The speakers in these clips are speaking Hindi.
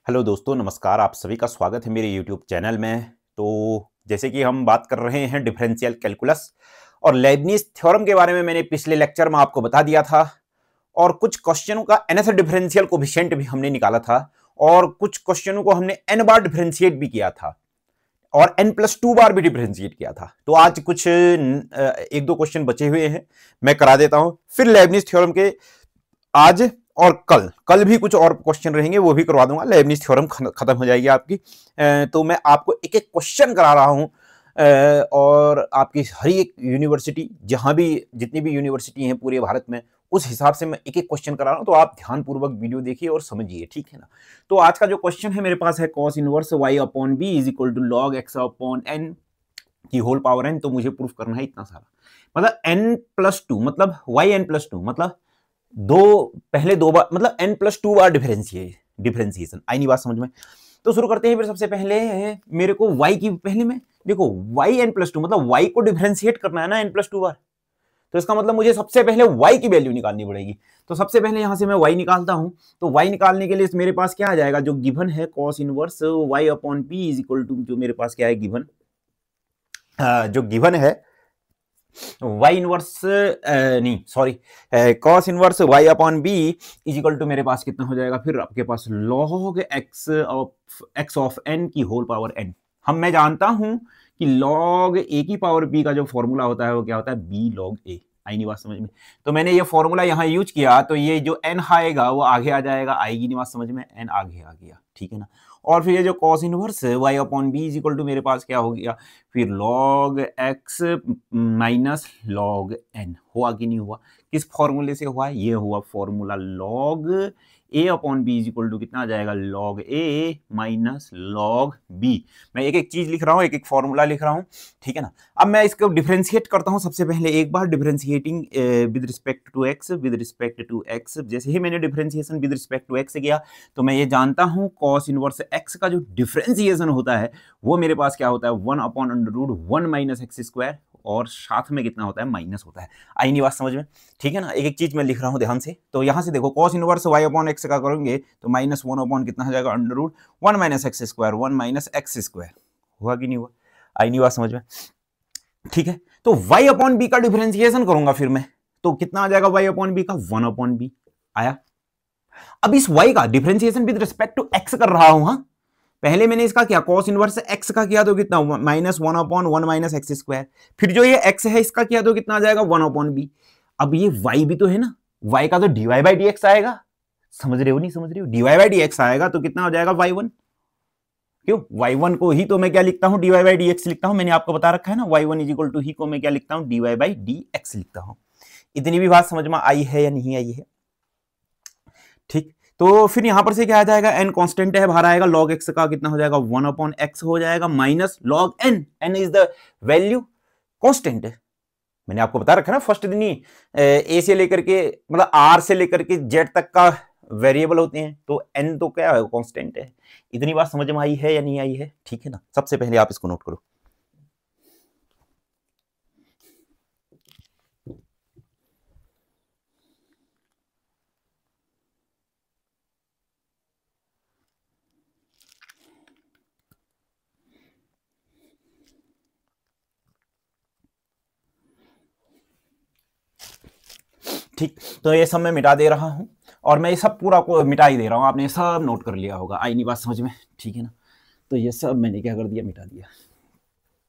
हेलो दोस्तों, नमस्कार। आप सभी का स्वागत है मेरे यूट्यूब चैनल में। तो जैसे कि हम बात कर रहे हैं डिफरेंशियल कैलकुलस और लेibniz थ्योरम के बारे में, मैंने पिछले लेक्चर में आपको बता दिया था और कुछ क्वेश्चनों का nth डिफरेंशियल कोफिशिएंट भी हमने निकाला था और कुछ क्वेश्चनों को हमने n बार डिफरेंशिएट भी किया था और n+2 बार भी डिफरेंशिएट किया था। तो आज कुछ एक दो क्वेश्चन बचे हुए हैं, मैं करा देता हूं। फिर लेibniz थ्योरम के आज और कल भी कुछ और क्वेश्चन रहेंगे, वो भी करवा दूंगा। लेibniz थ्योरम खत्म हो जाएगी आपकी। तो मैं आपको एक एक क्वेश्चन करा रहा हूं और आपकी हर एक यूनिवर्सिटी, जहां भी जितनी भी यूनिवर्सिटी हैं पूरे भारत में, उस हिसाब से मैं एक एक क्वेश्चन करा रहा हूं। तो आप ध्यानपूर्वक वीडियो देखिए और समझिए, ठीक है ना। तो आज का जो क्वेश्चन है मेरे पास है cos inverse y upon B is equal to log x upon n की होल पावर n। तो मुझे प्रूफ करना है इतना सारा, मतलब n+2 मतलब yn+2 मतलब पहले दो बार, मतलब n+2 बार डिफरेंशिएशन। आई नहीं बात समझ में? तो शुरू करते हैं। फिर सबसे पहले मेरे को y की, पहले में देखो y n+2 मतलब y को डिफरेंशिएट करना है ना n+2 बार। तो इसका मतलब मुझे सबसे पहले y की वैल्यू निकालनी पड़ेगी। तो सबसे पहले यहां से मैं y निकालता हूं। तो y निकालने के लिए मेरे पास क्या आ जाएगा, जो गिवन है cos inverse y upon p is equal to, जो मेरे पास क्या है गिवन, जो गिवन है y इनवर्स नहीं sorry cos inverse y upon B is equal to मेरे पास कितना हो जाएगा, फिर आपके पास log x ऑफ n की होल पावर n। मैं जानता हूं कि log a की पावर b का जो फॉर्मूला होता है वो क्या होता है, b log a। आई नहीं बात समझ में? तो मैंने ये फॉर्मूला यहां यूज किया, तो ये जो n आएगा वो आगे आ जाएगा, आएगी नहीं बात समझ में, n आगे आ गया, ठीक है ना। और फिर ये जो cos inverse y upon B is equal to मेरे पास क्या हो गया, फिर log x minus log n। हुआ कि नहीं हुआ? किस फॉर्मूले से हुआ? ये हुआ formula log a upon B is equal to कितना आ जाएगा, log a minus log b। मैं एक एक चीज लिख रहा हूं, एक एक फॉर्मूला लिख रहा हूं, ठीक है ना। अब मैं इसको डिफरेंशिएट करता हूं। सबसे पहले एक बार differentiating with respect to x, जैसे ही मैंने differentiation with respect to x किया, तो मैं ये जानता हूं cos इनवर्स x का जो डिफरेंशिएशन होता है वो मेरे पास क्या होता है, 1/√1 माइनस एक्स स्क्वायर, और साथ में कितना होता है, माइनस होता है। आई नहीं बात समझ में? ठीक है ना। एक एक चीज मैं लिख रहा हूं ध्यान से। तो यहां से देखो cos inverse y upon x का करेंगे तो माइनस 1 अपॉन कितना हो जाएगा, √1 minus x square, 1 minus x square. हुआ कि नहीं हुआ? आई नहीं बात समझ में? ठीक है। तो y अपॉन बी का डिफरेंशिएशन करूंगा फिर मैं, तो कितना आ जाएगा y अपॉन बी का, 1 अपॉन बी आया। अब इस y का differentiation with respect to x कर रहा हूं। हाँ, पहले मैंने इसका क्या, cos इनवर्स x का किया तो कितना, माइनस 1/1 माइनस एक्स स्क्वायर। फिर जो ये x है इसका किया तो कितना आ जाएगा, 1 अपॉन बी। अब ये y भी तो है ना, y का तो dy बाई dx आएगा। समझ रहे हो नहीं समझ रहे हो? dy बाई dx आएगा तो कितना हो जाएगा, y1। क्यों, y1 को ही तो मैं क्या लिखता हूं, dy बाई dx लिखता हूं। मैंने आपको बता रखा है ना, y1 इज इक्वल टू ही को मैं क्या लिखता हूं, dy बाई dx लिखता हूं। इतनी भी बात समझ में आई है या नहीं आई है? ठीक। तो फिर यहां पर से क्या आ जाएगा, n कांस्टेंट है, बाहर आएगा log x का कितना हो जाएगा, 1 अपॉन x हो जाएगा, minus log n। n is the value constant है। मैंने आपको बता रखा है ना फर्स्ट दिन ही, a से लेकर के, मतलब r से लेकर के z तक का वेरिएबल होते हैं, तो n तो क्या है, कांस्टेंट है। इतनी बात समझ में आई है या नहीं आई है? ठीक है ना। सबसे पहले आप इसको नोट करो। ठीक। तो ये सब मैं मिटा दे रहा हूं और मैं ये सब पूरा को मिटा ही दे रहा हूं। आपने ये सब नोट कर लिया होगा। आई नहीं बात समझ में? ठीक है ना। तो ये सब मैंने क्या कर दिया, मिटा दिया।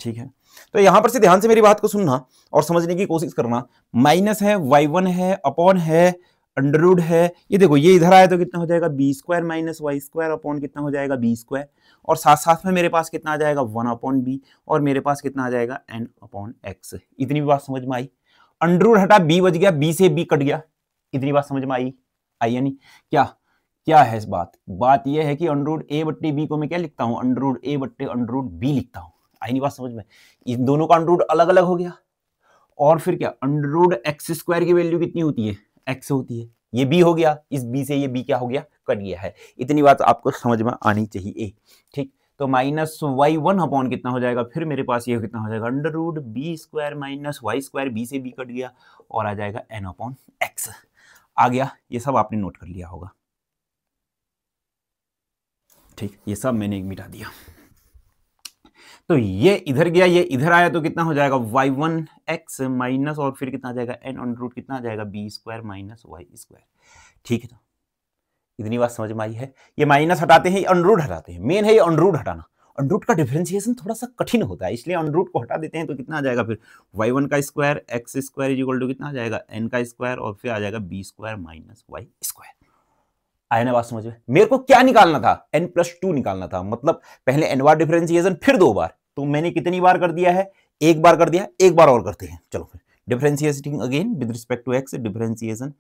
ठीक है। तो यहां पर से ध्यान से मेरी बात को सुनना और समझने की कोशिश करना। माइनस है, y1 है, अपॉन है, अंडररूड है। ये देखो, ये इधर आया तो कितना हो जाएगा, B square minus Y square upon कितना हो जाएगा, बी स्क्वायर। और साथ साथ में मेरे पास कितना आ जाएगा, 1 अपॉन बी, और मेरे पास कितना आ जाएगा, n अपॉन एक्स। इतनी भी बात समझ में आई? अंडररूड हटा, बी बच गया, बी से बी कट गया। इतनी बात समझ में आई? आई या नहीं? क्या क्या है इस बात यह है कि अंडररूड ए बट्टे बी को मैं क्या लिखता हूं, अंडररूड ए बट्टे अंडररूड बी लिखता हूं। आई नहीं बात समझ में? इन दोनों का अंडररूड अलग अलग हो गया। और फिर क्या, अंडररूड एक्स स्क्वायर की वैल्यू कितनी होती है, एक्स होती है। ये बी हो गया, इस बी से ये बी क्या हो गया, कट गया है। इतनी बात आपको समझ में आनी चाहिए। ठीक। तो माइनस y1 अपॉन कितना हो जाएगा, फिर मेरे पास ये कितना हो जाएगा, underroot B square minus Y square, B से बी कट गया, और आ जाएगा n अपॉन एक्स। आ गया। ये सब आपने नोट कर लिया होगा। ठीक, ये सब मैंने मिटा दिया। तो ये इधर गया, ये इधर आया, तो कितना हो जाएगा y1 x माइनस और फिर कितना आ जाएगा n अंडर रूट कितना आ जाएगा b square minus y square. ठीक है, तो इतनी बात समझ में आई है। ये माइनस हटाते हैं, ये अंडर रूट हटाते हैं, मेन है ये अंडर रूट हटाना। अंडर रूट का डिफरेंशिएशन थोड़ा सा कठिन होता है, इसलिए अंडर रूट को हटा देते हैं, तो कितना आ जाएगा फिर y1 का square x square is equal to कितना आ जाएगा n का स्क्वायर और फिर आ जाएगा b square minus y square. आया ना बात समझ में? मेरे को क्या निकालना था, n+2 निकालना था, मतलब पहले n बार डिफरेंशिएशन फिर 2 बार। तो मैंने कितनी बार कर दिया है, एक बार कर दिया, एक बार और करते हैं। चलो फिर differentiating again with respect to x, differentiation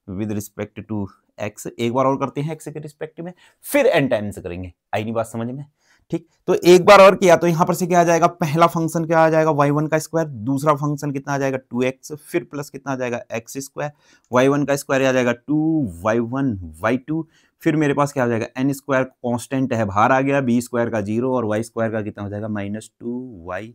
with respect to x एक बार और करते हैं x के रिस्पेक्ट में, फिर n टाइम्स करेंगे। आई नहीं बात समझ में? ठीक, तो एक बार और किया तो यहां पर से क्या आ जाएगा, पहला फंक्शन क्या आ जाएगा y1 का स्क्वायर, दूसरा फंक्शन कितना आ जाएगा 2x, फिर प्लस कितना आ जाएगा x स्क्वायर, y1 का स्क्वायर आ जाएगा 2y1 y2, फिर मेरे पास क्या आ जाएगा n स्क्वायर कांस्टेंट है बाहर आ गया, b स्क्वायर का 0 और y स्क्वायर का कितना हो जाएगा -2y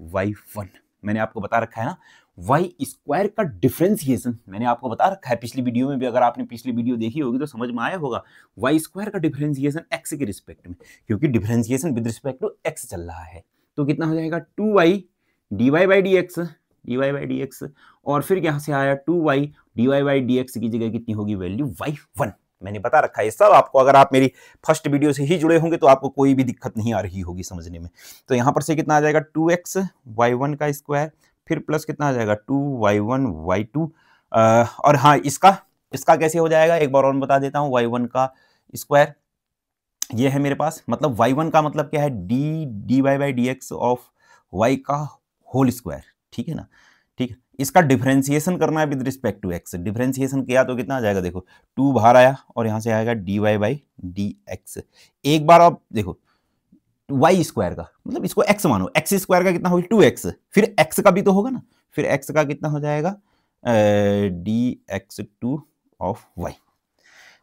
y1। मैंने आपको बता रखा है ना, y स्क्वायर का डिफरेंशिएशन मैंने आपको बता रखा है पिछली वीडियो में भी, अगर आपने पिछली वीडियो देखी होगी तो समझ में आया होगा। y स्क्वायर का डिफरेंशिएशन x के रिस्पेक्ट में, क्योंकि differentiation with respect to x चल रहा है, तो कितना हो जाएगा 2y dy by dx और फिर यहाँ से आया 2y dy by dx की जगह कितनी होगी वैल्यू y1। मैंने बता रखा है सब आपको, अगर आप मेरी फर्स्ट वीडियो से ही जुड़े होंगे तो आपको कोई भी दिक्कत नहीं आ रही होगी समझने में। तो यहाँ पर से कितना आ जाएगा 2x y1 का स्क्वायर, फिर प्लस कितना आ जाएगा 2y1 y2 और हाँ इसका कैसे हो जाएगा एक बार और बता देता हूँ। y1 का स्क्वायर ये है मेरे पास, मतलब y1 का मतलब क्या है dy by dx of y का होल स्क्वायर। ठीक है ना, ठीक है, इसका डिफरेंशिएशन करना है with respect to x। Differentiation किया तो कितना आ जाएगा, देखो 2 बाहर आया और यहां से आएगा dy by dx। एक बार आप देखो y स्क्वायर का मतलब इसको x मानो, x स्क्वायर का कितना होगा 2x, फिर x का भी तो होगा ना, फिर x का कितना हो जाएगा dx2 ऑफ y।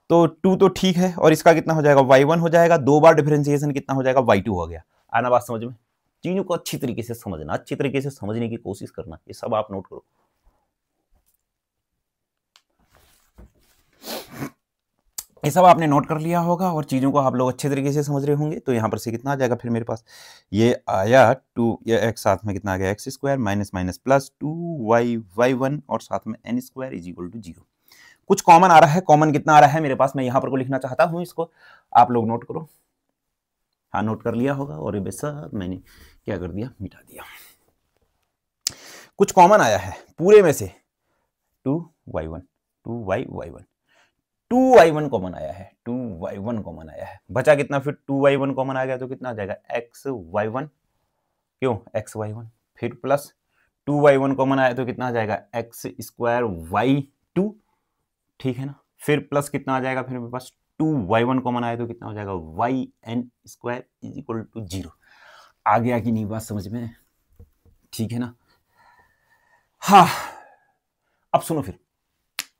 तो 2 तो ठीक है और इसका कितना हो जाएगा y1 हो जाएगा, 2 बार डिफरेंशिएशन कितना हो जाएगा y2 हो गया। आना बात समझ में? चीजों को अच्छी तरीके से समझना, अच्छी तरीके से समझने की कोशिश करना, ये सब आप नोट करो। ये सब आपने नोट कर लिया होगा और चीजों को आप लोग अच्छे तरीके से समझ रहे होंगे। तो यहां पर से कितना आ जाएगा फिर मेरे पास, ये आया 2, ये x साथ में कितना आ गया x square minus minus plus 2y y1 और साथ में n square is equal to 0। कुछ कॉमन आ रहा है, कॉमन कितना आ रहा है मेरे पास, मैं यहां पर को लिखना चाहता हूं, इसको आप लोग नोट करो। हाँ नोट कर लिया होगा और ये सब मैंने क्या कर दिया, मिटा दिया। कुछ कॉमन आया है पूरे में से 2y1 2y1 कॉमन आया है, 2y1 कॉमन आया है, बचा कितना फिर 2y1 कॉमन आ गया तो कितना आ जाएगा xy1, क्यों xy1, फिर प्लस 2y1 कॉमन आया तो कितना आ जाएगा x स्क्वायर y2। ठीक है ना, फिर प्लस कितना आ जाएगा फिर मेरे पास 2y1 कॉमन आया तो कितना हो जाएगा yn square is equal to 0। आ गया कि नहीं बात समझ में? ठीक है ना। हाँ अब सुनो, फिर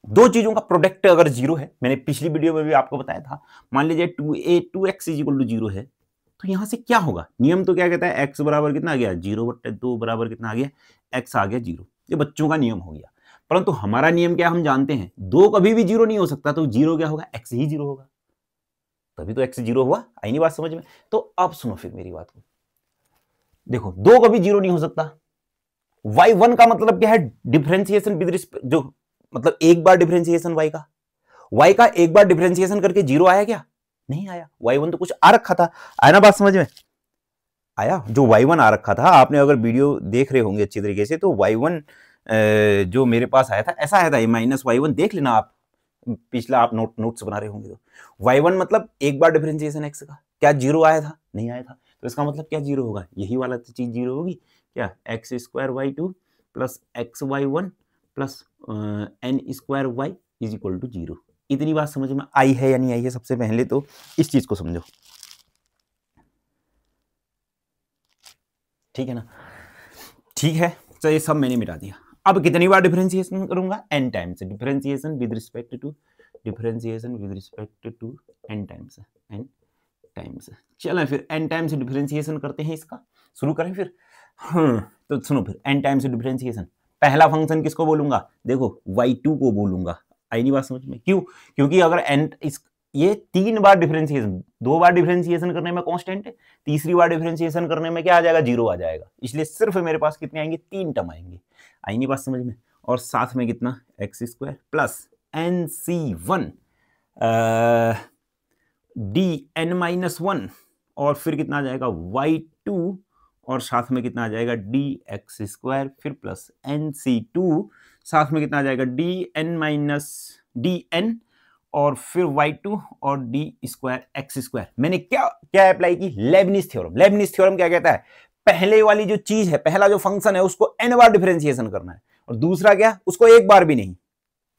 दो चीजों का प्रोडक्ट अगर 0 है, मैंने पिछली वीडियो में भी आपको बताया था, मान लीजिए 2x इज इक्वल टू 0 है, तो यहां से क्या होगा, नियम तो क्या कहता है x बराबर कितना आ गया 0/2 बराबर कितना आ गया x आ गया 0। ये बच्चों का नियम हो गया, परंतु हमारा नियम क्या हम जानते हैं, 2 कभी भी 0 नहीं हो सकता, तो 0 क्या होगा x ही 0 होगा, तभी तो x 0 हुआ। आई नहीं बात समझ में? तो अब सुनो फिर मेरी बात को, देखो 2 कभी 0 नहीं हो सकता, y1 का मतलब क्या है डिफरेंशिएशन विद रिस्पेक्ट, जो मतलब एक बार डिफरेंशिएशन y का एक बार डिफरेंशिएशन करके 0 आया क्या? नहीं आया, y1 तो कुछ आ रखा था। आया ना बात समझ में? आया, जो y1 आ रखा था, आपने अगर वीडियो देख रहे होंगे अच्छी तरीके से तो y1 जो मेरे पास आया था ऐसा आया था, ये -y1 देख लेना आप, पिछला आप नोट्स बना रहे होंगे तो y1 मतलब एक बार डिफरेंशिएशन x का, क्या 0 आया था? नहीं आया था, तो इसका मतलब क्या 0 होगा, यही वाला चीज 0 होगी क्या, x square y2 plus xy1 plus n square y is equal to 0। इतनी बात समझ में आई है या नहीं आई है? सबसे पहले तो इस चीज को समझो, ठीक है ना। ठीक है, तो ये सब मैंने मिटा दिया। अब कितनी बार डिफरेंशिएशन करूंगा, n times, differentiation with respect to n times. चलो फिर n टाइम्स डिफरेंशिएशन करते हैं, इसका शुरू करें फिर। तो सुनो फिर, n टाइम्स डिफरेंशिएशन, पहला फंक्शन किसको बोलूंगा, देखो y2 को बोलूंगा। आई नहीं बात समझ में? क्यों? क्योंकि अगर n ये 3 बार डिफरेंशिएशन, 2 बार डिफरेंशिएशन करने में कांस्टेंट है, तीसरी बार डिफरेंशिएशन करने में क्या आ जाएगा, 0 आ जाएगा। इसलिए सिर्फ मेरे पास कितने आएंगे, 3 टर्म आएंगे। आएंगी बात समझ में। और साथ में कितना, x² प्लस nc1 dn-1 और फिर कितना आ जाएगा y2 और साथ में कितना आ जाएगा dx² फिर प्लस nc2 साथ में कितना आ जाएगा dn और फिर y2 और d² x²। मैंने क्या अप्लाई की, लेबनिज थ्योरम। लेबनिज थ्योरम क्या कहता है, पहले वाली जो चीज है, पहला जो फंक्शन है उसको n बार डिफरेंशिएशन करना है, और दूसरा क्या, उसको एक बार भी नहीं।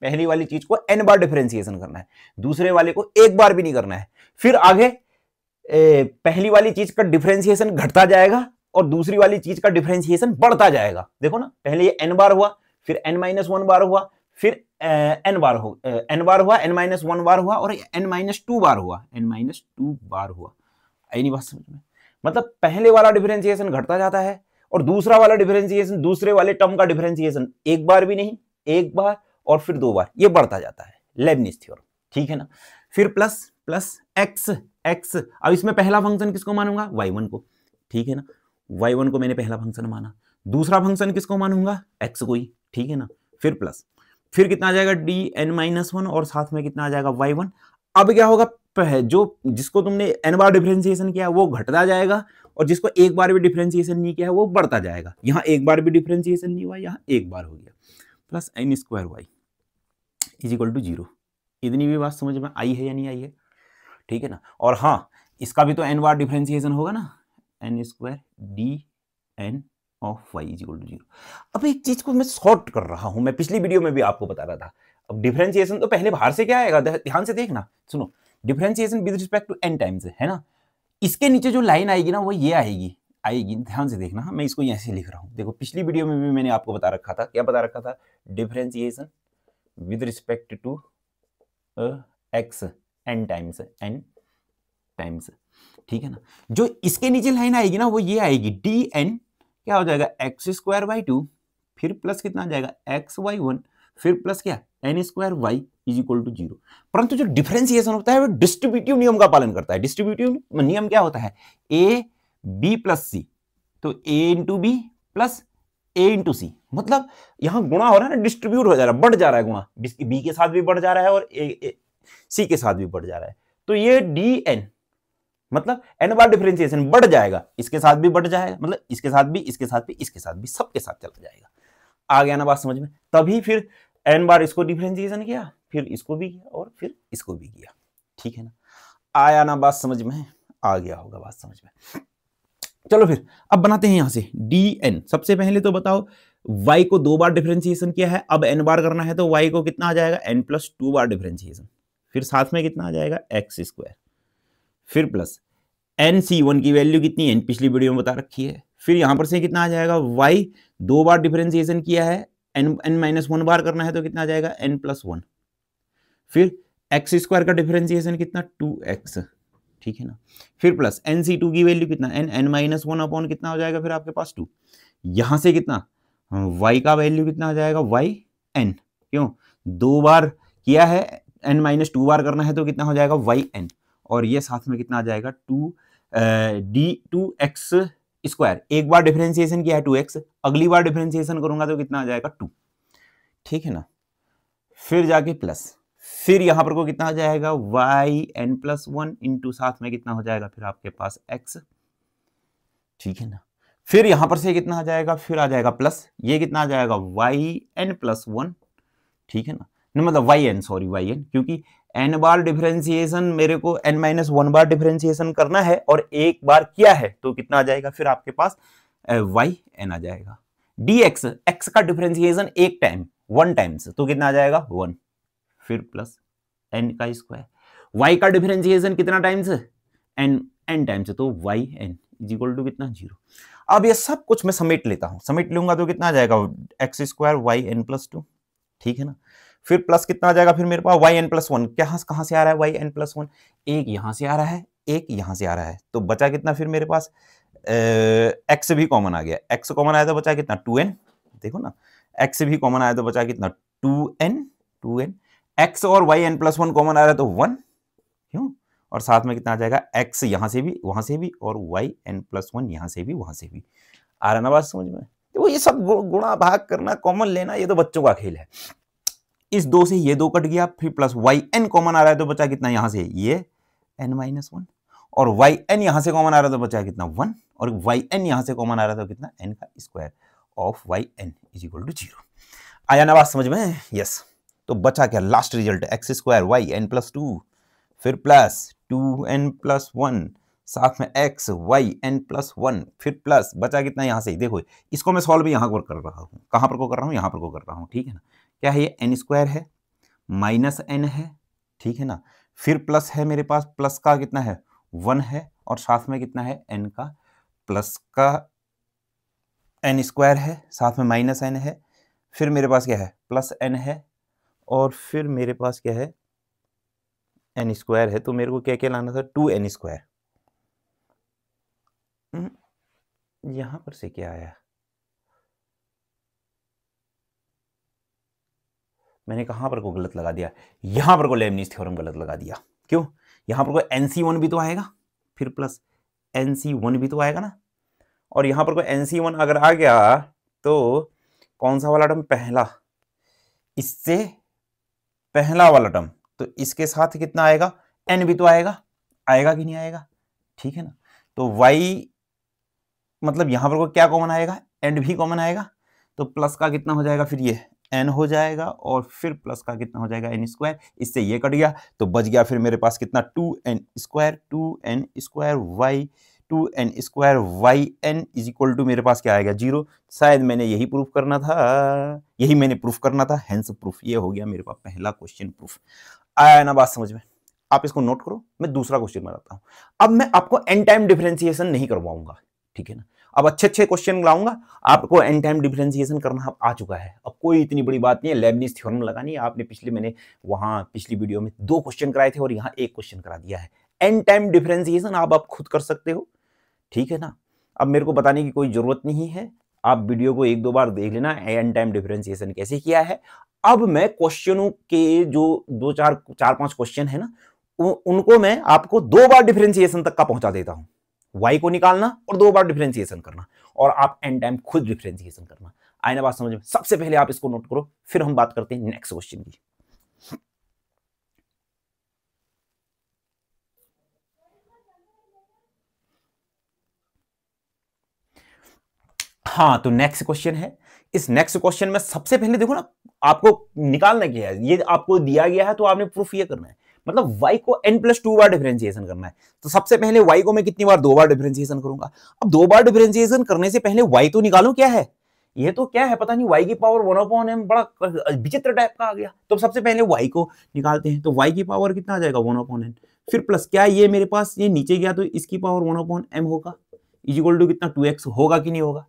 पहली वाली चीज को n बार डिफरेंशिएशन करना है, दूसरे वाले को एक बार भी नहीं करना है। फिर आगे पहली वाली चीज का डिफरेंशिएशन घटता जाएगा और दूसरी वाली चीज का डिफरेंशिएशन बढ़ता जाएगा। देखो ना, पहले ये n बार हुआ, फिर n-1 बार हुआ, फिर n बार हुआ, n-1 बार हुआ और n-2 बार हुआ, n-2 बार हुआ। आई नहीं बात समझ में। मतलब पहले वाला डिफरेंशिएशन घटता जाता है और दूसरा वाला डिफरेंशिएशन, दूसरे वाले टर्म का डिफरेंशिएशन एक बार भी नहीं, एक बार और फिर 2 बार, ये बढ़ता जाता है, लेबनिज थ्योरम। ठीक है ना। फिर प्लस x। अब इसमें पहला फंक्शन किसको मानूंगा, y1 को। ठीक है ना, y1 को मैंने पहला फंक्शन माना। दूसरा फंक्शन किसको मानूंगा, x को ही। ठीक है ना। फिर प्लस, फिर कितना आ जाएगा dn-1 और साथ में कितना आ जाएगा y1। अब क्या होगा, जो जिसको तुमने n बार डिफरेंशिएशन किया वो घटता जाएगा और जिसको एक बार भी डिफरेंशिएशन नहीं किया वो बढ़ता जाएगा। यहां एक बार भी डिफरेंशिएशन नहीं हुआ, यहां एक बार हो गया। Plus n² y is equal to 0। इतनी भी बात समझ में आई है या नहीं आई है। ठीक है ना। और हाँ, इसका भी तो n बार डिफरेंशिएशन होगा ना, n² dn of y is equal to 0। अब एक चीज को मैं सॉर्ट कर रहा हूं, मैं पिछली वीडियो में भी आपको बता रहा था। अब डिफरेंशिएशन तो पहले बाहर से क्या आएगा, ध्यान से देखना, सुनो। Differentiation with respect to n times है ना। इसके नीचे जो लाइन आएगी ना वो ये आएगी, ध्यान से देखना। मैं इसको ऐसे लिख रहा हूं, देखो पिछली वीडियो में भी मैंने आपको बता रखा था, क्या बता रखा था, differentiation with respect to x n times. ठीक है ना। जो इसके नीचे लाइन आएगी ना वो ये आएगी, dn क्या हो जाएगा, x²/2 फिर प्लस कितना आ जाएगा xy1 फिर प्लस क्या n² इज इक्वल टू 0। परंतु जो डिफरेंशिएशन होता है वो डिस्ट्रीब्यूटिव नियम का पालन करता है। डिस्ट्रीब्यूटिव नियम क्या होता है, a b प्लस c, तो a into B plus a into C. मतलब यहां गुणा हो रहा है ना, डिस्ट्रीब्यूट हो जा रहा है, बढ़ जा रहा है गुणा, b के साथ भी बढ़ जा रहा है और c के साथ भी बढ़ जा रहा है। तो ये dn मतलब n बार डिफरेंशिएशन बढ़ जाएगा, इसके साथ भी बढ़ जाएगा, मतलब इसके साथ भी, इसके साथ भी, इसके साथ भी, सबके साथ चला जाएगा। आ गया ना बात समझ में। तभी फिर n बार इसको डिफरेंशिएशन किया, फिर इसको भी किया और फिर इसको भी किया। ठीक है ना। आया ना बात समझ में, आ गया होगा बात समझ में। चलो फिर अब बनाते हैं यहां से dn। सबसे पहले तो बताओ, y को 2 बार डिफरेंशिएशन किया है, अब n बार करना है तो y को कितना आ जाएगा, n+2 बार डिफरेंशिएशन, फिर साथ में कितना आ जाएगा x², फिर प्लस nc1 की वैल्यू कितनी है, पिछली वीडियो में बता रखी है। फिर यहां पर से कितना आ जाएगा, y 2 बार डिफरेंशिएशन किया है, n-1 बार करना है तो कितना आ जाएगा n+1, फिर x² का डिफरेंशिएशन कितना 2x। ठीक है ना। फिर प्लस nc2 की वैल्यू कितना n-1 अपॉन कितना हो जाएगा फिर आपके पास 2। यहां से कितना y का वैल्यू कितना आ जाएगा yn, क्यों 2 बार किया है, n-2 बार करना है तो कितना हो जाएगा yn, और ये साथ में कितना आ जाएगा 2x²। एक बार डिफरेंशिएशन किया है 2x, अगली बार डिफरेंशिएशन करूंगा तो कितना आ जाएगा 2। ठीक है ना। फिर जाके प्लस, फिर यहां पर को कितना आ जाएगा yn+1 इंटू साथ में कितना हो जाएगा फिर आपके पास x। ठीक है ना। फिर यहां पर से कितना आ जाएगा, फिर आ जाएगा प्लस, ये कितना आ जाएगा yn+1। ठीक है ना, मतलब yn, क्योंकि n बार डिफरेंशिएशन मेरे को n-1 बार डिफरेंशिएशन करना है और एक बार किया है तो कितना आ जाएगा फिर आपके पास yn आ जाएगा। dx, x का डिफरेंशिएशन एक टाइम 1 टाइम्स तो कितना आ जाएगा 1, फिर प्लस n²। y का डिफरेंशिएशन कितना टाइम्स, n टाइम्स, तो yn इज इक्वल टू कितना 0। अब ये सब कुछ मैं समेट लेता हूं, समेट लूंगा तो कितना आ जाएगा x² yn+2। ठीक है ना। फिर प्लस कितना आ जाएगा फिर मेरे पास yn+1, कहां से आ रहा है yn+1, एक यहां से आ रहा है, एक यहां से आ रहा है, तो बचा कितना फिर मेरे पास x भी कॉमन आ गया, x कॉमन आया तो बचा कितना 2n। देखो ना, x भी कॉमन आया तो बचा कितना 2n, x और yn+1 कॉमन आ रहा है तो 1, क्यों, और साथ में कितना आ जाएगा x यहां से भी वहां से भी और y n+1 यहां से भी वहां से भी। आ रहा ना बात समझ में? तो ये सब गुणा भाग करना कॉमन लेना ये तो बच्चों का खेल है। इस 2 से ये 2 कट गया, फिर प्लस yn कॉमन आ रहा है तो बचा कितना यहां से ये n-1 और yn यहां से कॉमन आ रहा है तो बचा कितना 1 और yn यहां से कॉमन आ रहा है तो कितना n का square of yn is equal to 0। आया ना बात समझ में? यस। तो बचा क्या लास्ट रिजल्ट x² yn+2 फिर प्लस 2n+1 साथ में x yn+1 फिर प्लस बचा कितना यहां से, देखो इसको मैं सॉल्व यहां पर कर रहा हूं, कहां पर को कर रहा हूं, यहां पर को कर रहा हूं, ठीक है ना। क्या है ये n² है माइनस n है, ठीक है ना, फिर प्लस है मेरे पास, प्लस का कितना है 1 है और साथ में कितना है n का प्लस का n² है साथ में माइनस n है, फिर मेरे पास क्या है प्लस n है और फिर मेरे पास क्या है n² है, तो मेरे को क्या क्या लाना था 2n²। यहां पर से क्या आया, मैंने कहां पर को गलत लगा दिया, यहां पर को लेबनीज थ्योरम गलत लगा दिया। क्यों, यहां पर को NC1 भी तो आएगा फिर प्लस NC1 भी तो आएगा ना, और यहां पर को NC1 अगर आ गया तो कौन सा वाला टर्म, पहला, इससे पहला वाला टर्म, तो इसके साथ कितना आएगा n भी तो आएगा, आएगा कि नहीं आएगा, ठीक है ना। तो y मतलब यहां पर को क्या कॉमन आएगा, n भी कॉमन आएगा, तो प्लस का कितना हो जाएगा फिर ये n हो जाएगा और फिर प्लस का कितना हो जाएगा n², इससे ये कट गया तो बच गया फिर मेरे पास कितना 2n² yn is equal to मेरे पास क्या आएगा 0। शायद मैंने यही प्रूफ करना था, यही मैंने प्रूफ करना था, हेंस प्रूफ। ये हो गया मेरे पास पहला क्वेश्चन प्रूफ। आया ना बात समझ में? आप इसको नोट करो, मैं दूसरा क्वेश्चन बनाता हूं। अब मैं आपको एन टाइम डिफरेंशिएशन नहीं करवाऊंगा, ठीक है ना। अब अच्छे अच्छे क्वेश्चन लाऊंगा, आपको एन टाइम डिफरेंशिएशन करना आ चुका है, अब कोई इतनी बड़ी बात नहीं है, लेबनीज थ्योरम लगानी है। आपने मैंने वहां पिछली वीडियो में 2 क्वेश्चन कराए थे और यहाँ 1 क्वेश्चन करा दिया है। एन टाइम डिफरेंशिएशन आप खुद कर सकते हो, ठीक है ना। अब मेरे को बताने की कोई जरूरत नहीं है, आप वीडियो को 1-2 बार देख लेना एन टाइम डिफरेंशिएशन कैसे किया है। अब मैं क्वेश्चनों के जो 4-5 क्वेश्चन है ना, उनको मैं आपको 2 बार डिफरेंशिएशन तक का पहुंचा देता हूं। y को निकालना और 2 बार डिफरेंशिएशन करना और आप एन टाइम खुद डिफरेंशिएशन करना। आए ना बात समझ में? सबसे पहले आप इसको नोट करो, फिर हम बात करते हैं नेक्स्ट क्वेश्चन की। हाँ, तो नेक्स्ट क्वेश्चन है। इस नेक्स्ट क्वेश्चन में सबसे पहले देखो ना, आपको निकालना क्या है, ये आपको दिया गया है तो आपने प्रूफ ये करना है, मतलब y को n+2 बार डिफरेंशिएशन करना है। तो सबसे पहले y को मैं कितनी बार 2 बार डिफरेंशिएशन करूंगा। अब 2 बार डिफरेंशिएशन करने से पहले y तो निकालो क्या है, ये तो क्या है पता नहीं, y की पावर 1/m बड़ा विचित्र टाइप का आ गया। तो सबसे पहले y को निकालते हैं, तो y की पावर कितना आ जाएगा 1/n, फिर प्लस क्या ये मेरे पास ये नीचे गया तो इसकी पावर 1/m होगा, इज इक्वल टू कितना 2x होगा कि नहीं होगा,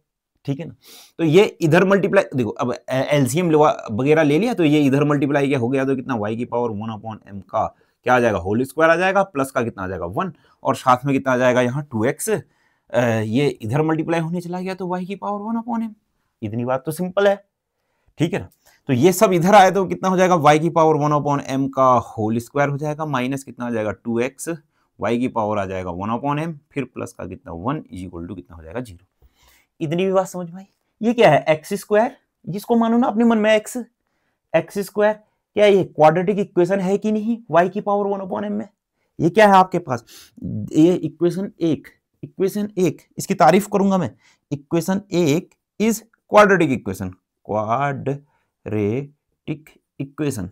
ठीक है ना। तो ये इधर मल्टीप्लाई, देखो अब एलसीएम वगैरह ले लिया तो ये इधर मल्टीप्लाई क्या हो गया तो कितना y की पावर 1/m का क्या आ जाएगा होल स्क्वायर आ जाएगा, प्लस का कितना आ जाएगा 1 और साथ में कितना आ जाएगा यहाँ 2x, ये इधर मल्टीप्लाई होने चला गया तो y की पावर 1/m। इतनी बात तो सिंपल है, ठीक है ना। तो ये सब इधर आए तो कितना हो जाएगा y की पावर 1/m का होल स्क्वायर हो जाएगा, माइनस कितना आ जाएगा 2x, y की पावर आ जाएगा 1/m, फिर प्लस का कितना 1 इज इक्वल टू कितना हो जाएगा 0। इतनी भी बात समझ में आई। ये क्या है x², जिसको मानो ना अपने मन में x², क्या ये क्वाड्रेटिक इक्वेशन है कि नहीं y की पावर 1/m में? ये क्या है आपके पास, ये इक्वेशन 1, इसकी तारीफ करूंगा मैं। Equation 1 is quadratic equation, quadratic equation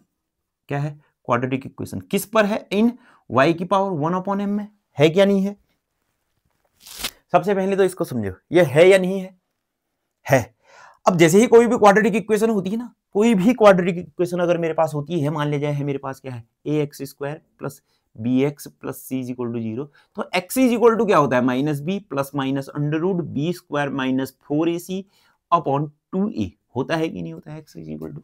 क्या है, क्वाड्रेटिक इक्वेशन किस पर है, इन y की पावर 1/m में है क्या नहीं है। सबसे पहले तो इसको समझो, ये है या नहीं है। अब जैसे ही कोई भी क्वाड्रेटिक इक्वेशन होती है ना, कोई भी क्वाड्रेटिक इक्वेशन अगर मेरे पास होती है, मान लीजिए है मेरे पास क्या है ax² plus bx plus c is equal to 0, तो x इज इक्वल टू क्या होता है -b plus minus √b² minus 4ac upon 2a होता है कि नहीं होता है x इज इक्वल टू,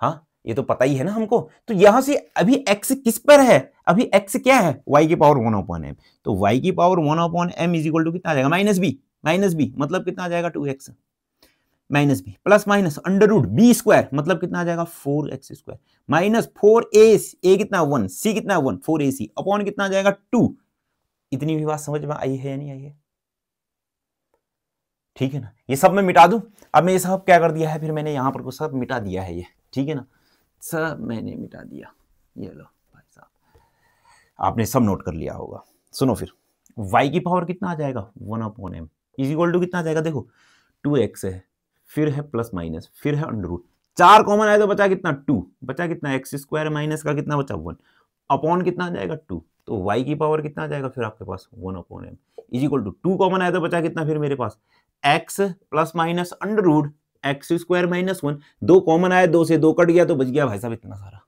हाँ ये तो पता ही है ना हमको। तो यहां से अभी x किस पर है, अभी x क्या है y की पावर 1/m, तो y की power 1/m is equal to कितना आ जाएगा -b मतलब कितना आ जाएगा 2x। Minus B plus minus under root B square, मतलब कितना आ जाएगा 4x² माइनस 4a कितना 1, c कितना 1 4ac अपॉन कितना आ जाएगा 2। इतनी भी बात समझ में आई है या नहीं आई है? ठीक है ना, ये सब मैं मिटा दूं। अब मैं ये सब क्या कर दिया है, फिर मैंने यहां पर को सब मिटा दिया है ये, ठीक है ना, सब मैंने मिटा दिया। ये लो भाई साहब, आपने सब नोट कर लिया होगा। सुनो फिर, y की पावर कितना आ जाएगा 1/m इज इक्वल टू कितना आ जाएगा, देखो 2x है, फिर है प्लस माइनस, फिर है अंडर रूट, 4 कॉमन आए तो बचा कितना 2, बचा कितना x² माइनस का कितना बचा 1 अपॉन कितना आ जाएगा 2, तो y की पावर कितना आ जाएगा फिर आपके पास 1/m is equal to 2 common आया तो बचा कितना फिर मेरे पास x plus minus under root x² minus 1, 2 common आया, 2 से 2 कट गया तो बच गया भाई साहब इतना सारा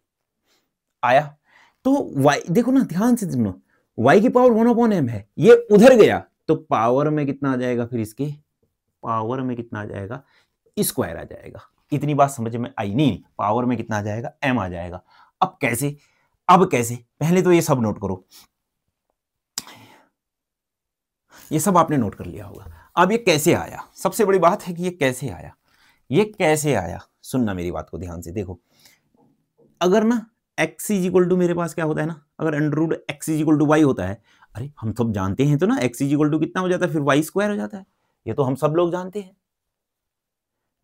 आया। तो y देखो ना, ध्यान से सुनो, y की पावर 1/m है, ये उधर गया तो पावर में कितना आ जाएगा, फिर इसके पावर में कितना आ जाएगा स्क्वायर आ जाएगा। इतनी बात समझ में आई नहीं? पावर में कितना आ जाएगा m आ जाएगा। अब कैसे, अब कैसे, पहले तो ये सब नोट करो, ये सब आपने नोट कर लिया होगा। अब ये कैसे आया, सबसे बड़ी बात है कि ये कैसे आया, ये कैसे आया, सुनना मेरी बात को ध्यान से। देखो अगर ना x इज इक्वल टू मेरे पास क्या होता है ना, अगर under root x is equal to y होता है, अरे हम सब जानते हैं तो ना x इज इक्वल टू कितना हो जाता है फिर y² हो जाता है, ये तो हम सब लोग जानते हैं,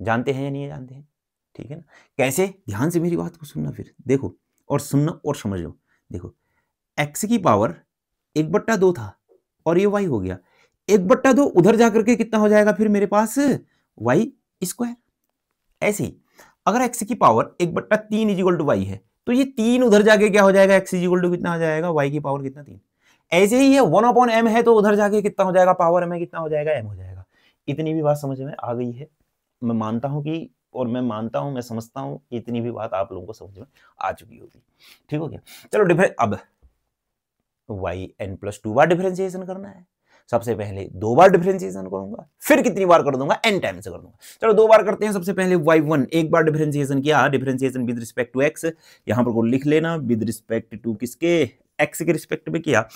जानते हैं या नहीं जानते हैं, ठीक है ना। कैसे, ध्यान से मेरी बात को सुनना फिर, देखो और सुनना और समझ लो। देखो x की पावर 1/2 था और ये y हो गया, 1/2 उधर जाकर के कितना हो जाएगा फिर मेरे पास y²। ऐसे ही अगर x की power 1/3 is equal to y है तो ये 3 उधर जाके क्या हो जाएगा x इज इक्वल टू कितना आ जाएगा y की पावर कितना 3। ऐसे ही ये 1/m है तो उधर जाके कितना हो जाएगा पावर में कितना हो जाएगा m हो जाएगा। इतनी भी बात समझ में आ गई है? मैं मानता हूं कि, और मैं मानता हूं, मैं समझता हूं इतनी भी बात आप लोगों को समझ में आ चुकी होगी। ठीक हो गया, चलो डिफरेंस, अब yn+2 बार डिफरेंशिएशन करना है। सबसे पहले 2 बार डिफरेंशिएशन करूंगा, फिर कितनी बार कर दूंगा n टाइम से कर दूंगा। चलो 2 बार करते हैं। सबसे पहले y1 एक बार डिफरेंशिएशन किया, differentiation with respect to x, यहां पर को लिख लेना विद रिस्पेक्ट टू किसके, x के रिस्पेक्ट में किया।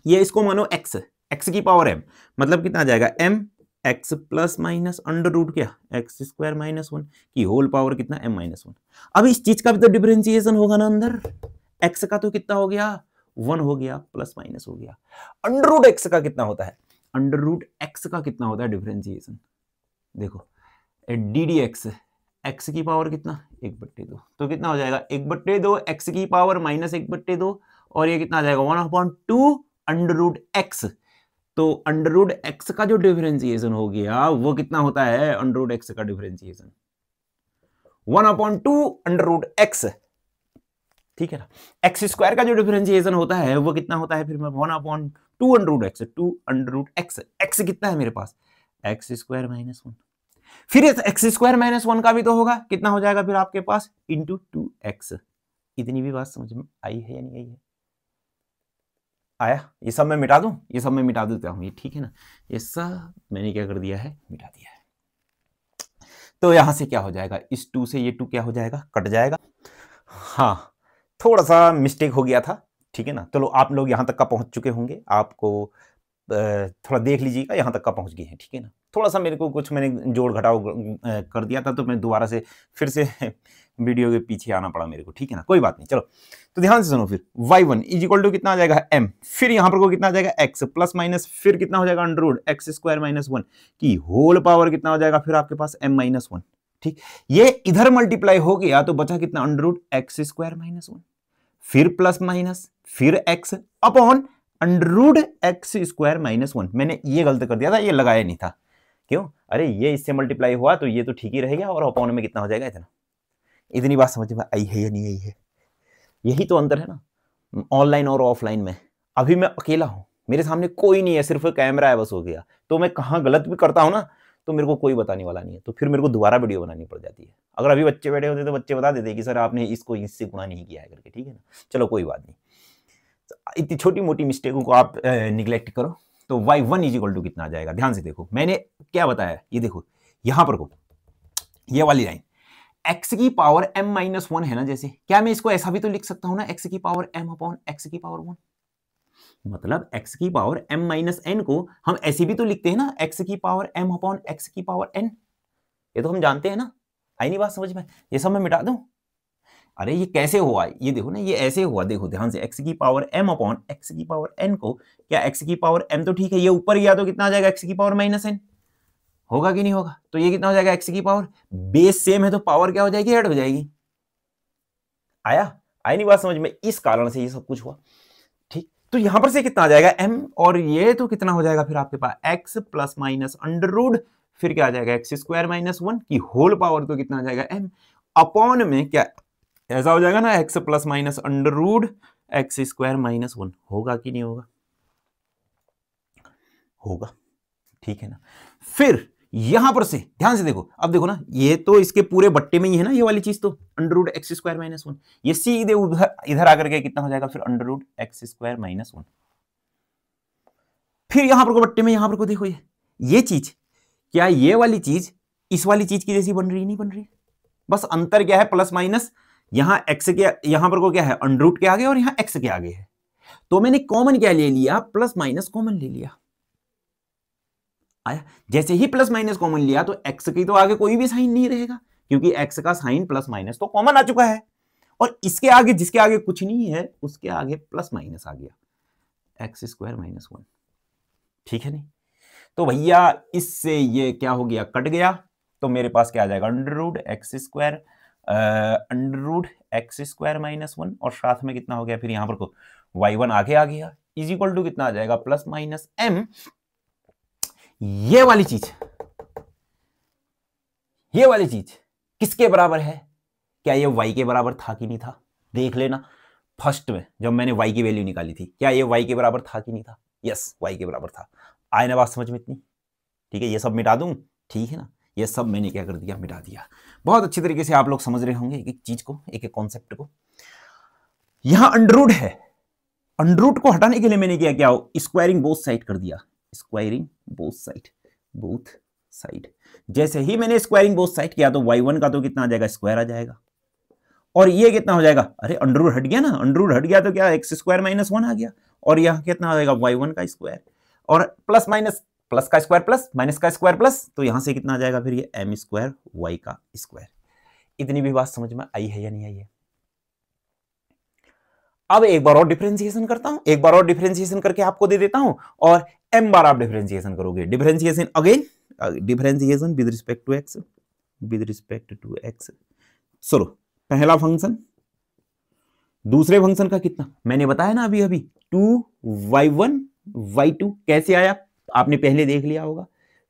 ये इसको मानो x की पावर m, मतलब कितना आ जाएगा m x plus minus under root क्या x² माइनस 1 की होल पावर कितना m-1। अब इस चीज का भी तो डिफरेंशिएशन होगा ना, अंदर x का तो कितना हो गया 1 हो गया, प्लस माइनस हो गया। अंडर रूट x का कितना होता है, अंडर रूट x का कितना होता है डिफरेंशिएशन, देखो ddx x की पावर कितना 1/2, तो कितना हो जाएगा 1/2 x की पावर माइनस 1/2 और ये कितना आ जाएगा 1/2 अंडर रूट x। तो अंडर रूट x का जो डिफरेंशिएशन हो गया वो कितना होता है, अंडर रूट x का डिफरेंशिएशन 1/2 अंडर रूट x, ठीक है ना। x² का जो डिफरेंशिएशन होता है वो कितना होता है फिर 1/2 under root x, 2 under root x, x कितना है मेरे पास x² माइनस 1, फिर x² माइनस 1 का भी तो होगा, कितना हो जाएगा फिर आपके पास इंटू 2x। इतनी भी बात समझ में आई है या नहीं आई है? आया? ये सब मैं मिटा दूं, ये सब मैं मिटा देता हूं, ये ठीक है ना, ये सब मैंने क्या कर दिया है, मिटा दिया है। तो यहां से क्या हो जाएगा, इस 2 से ये 2 क्या हो जाएगा, कट जाएगा। हाँ थोड़ा सा मिस्टेक हो गया था, ठीक है ना। चलो आप लोग यहां तक का पहुंच चुके होंगे, आपको थोड़ा देख लीजिएगा, यहां तक का पहुंच गए हैं, ठीक है ना। थोड़ा सा मेरे को कुछ मैंने जोड़ घटाव कर दिया था तो मैं दोबारा से फिर से वीडियो के पीछे आना पड़ा मेरे को, ठीक है ना, कोई बात नहीं। चलो तो ध्यान से सुनो, फिर y1 इज इक्वल टू कितना आ जाएगा m, फिर यहां पर को कितना आ जाएगा x प्लस माइनस, फिर कितना हो जाएगा अंडर रूट x² माइनस 1 की होल पावर कितना हो जाएगा फिर आपके पास m-1, ठीक। ये इधर मल्टीप्लाई हो गया तो बचा कितना अंडर रूट x² माइनस 1, फिर प्लस माइनस, फिर x upon under root x² minus 1। मैंने ये गलत कर दिया था, ये लगाया नहीं था, क्यों, अरे ये इससे मल्टीप्लाई हुआ तो ये तो ठीक ही रहेगा और अपॉन में कितना हो जाएगा इतना। इतनी बात समझ में आई है या नहीं आई है? यही तो अंतर है ना ऑनलाइन और ऑफलाइन में। अभी मैं अकेला हूं, मेरे सामने कोई नहीं है, सिर्फ कैमरा है बस, हो गया। तो मैं कहां गलत भी करता हूं ना तो मेरे को कोई बताने वाला नहीं है, तो फिर मेरे को दोबारा वीडियो बनानी पड़ जाती है। अगर अभी बच्चे बैठे होते तो बच्चे बता देते कि सर आपने इसको इससे गुणा नहीं किया है करके, ठीक है ना। चलो कोई बात नहीं, इतनी छोटी मोटी मिस्टेकों को आप निगलेक्ट करो। तो y1 इज इक्वल टू कितना आ जाएगा, ध्यान से देखो मैंने क्या बताया, ये देखो यहां पर को ये वाली लाइन x की पावर m-1 है ना, जैसे क्या मैं इसको ऐसा भी तो लिख सकता हूं ना, x की पावर m अपॉन x की पावर 1, मतलब x की पावर m-n को हम ऐसे भी तो लिखते हैं ना, x की पावर m अपॉन x की पावर n। ये तो हम जानते हैं ना, आई नहीं बात समझ में? ये सब मैं मिटा दूं? अरे ये कैसे हुआ, ये देखो ना, ये ऐसे हुआ, देखो ध्यान से, x की पावर m अपॉन x की पावर n को, क्या x की पावर m तो ठीक है, ये ऊपर गया तो कितना आ जाएगा x की पावर माइनस n, होगा कि नहीं होगा? तो ये कितना हो जाएगा x की पावर, बेस सेम है तो पावर क्या हो जाएगी, ऐड हो जाएगी। आया, आई नहीं बात समझ में? इस कारण से ये सब कुछ हुआ, ठीक। तो यहां पर से कितना आ जाएगा m, और ये तो कितना हो जाएगा फिर आपके पास x plus minus under root, फिर क्या आ जाएगा x स्क्वायर माइनस 1 की होल पावर, तो कितना आ जाएगा m अपॉन में क्या ऐसा हो जाएगा ना, x plus minus under root x square minus 1, होगा कि नहीं होगा? होगा, ठीक है ना। फिर यहां पर से ध्यान से देखो, अब देखो ना, ये तो इसके पूरे बट्टे में ही है ना, ये वाली चीज तो under root x square minus 1, ये सीधे उधर इधर आकर के कितना हो जाएगा फिर under root x square minus 1। फिर यहां पर को बट्टे में, यहां पर को देखो, ये चीज, क्या ये वाली चीज इस वाली चीज की जैसी बन रही, नहीं बन रही? बस अंतर क्या है, प्लस माइनस, यहां एक्स के, यहां पर को क्या है, अंडर रूट के आगे और यहां एक्स के आगे है, तो मैंने कॉमन क्या ले लिया, प्लस माइनस कॉमन ले लिया। आया, जैसे ही प्लस माइनस कॉमन लिया तो एक्स की तो आगे कोई भी साइन नहीं रहेगा, क्योंकि एक्स का साइन प्लस माइनस तो कॉमन आ चुका है, और इसके आगे जिसके आगे कुछ नहीं है उसके आगे प्लस माइनस आ गया, एक्स स्क्वायर माइनस 1, ठीक है नहीं? तो भैया इससे ये क्या हो गया, कट गया, तो मेरे पास क्या आ जाएगा, under root x square minus 1, और साथ में कितना हो गया फिर यहां पर को y1 आगे आ गया, इज इक्वल टू कितना आ जाएगा, प्लस माइनस m। ये वाली चीज किसके बराबर है, क्या ये y के बराबर था कि नहीं था? देख लेना, फर्स्ट में जब मैंने y की वैल्यू निकाली थी, क्या ये y के बराबर था कि नहीं था? यस, y के बराबर था। आए ना बात समझ में इतनी? ठीक है, ये सब मिटा दूं, ठीक है ना, ये सब मैंने क्या कर दिया, मिटा दिया। बहुत अच्छी तरीके से आप लोग समझ रहे होंगे एक एक चीज को, एक एक कॉन्सेप्ट को। यहां अंडररूट है, अंडररूट को हटाने के लिए मैंने क्या स्क्वायरिंग बोथ साइड कर दिया, स्क्वायरिंग बोथ साइड। जैसे ही मैंने स्क्वायरिंग बोथ साइड किया तो y1 का तो कितना आ जाएगा, स्क्वायर आ जाएगा, और ये कितना हो जाएगा, अरे अंडररूट हट गया ना, अंडररूट हट गया तो क्या एक्स स्क्वायर माइनस 1 आ गया, और यहां कितना आ जाएगा, y1 का स्क्वायर, और प्लस माइनस, प्लस का स्क्वायर प्लस, माइनस का स्क्वायर प्लस, तो यहां से कितना आ जाएगा फिर ये m स्क्वायर y का स्क्वायर। इतनी भी बात समझ में आई है या नहीं आई है? अब एक बार और डिफरेंशिएशन करता हूं, एक बार और डिफरेंशिएशन करके आपको दे देता हूं, और m बार आप डिफरेंशिएशन करोगे। Differentiation again, differentiation with respect to x, चलो पहला फंक्शन, दूसरे फंक्शन का कितना मैंने बताया ना अभी 2y1 y2 कैसे आया, आपने पहले देख लिया होगा,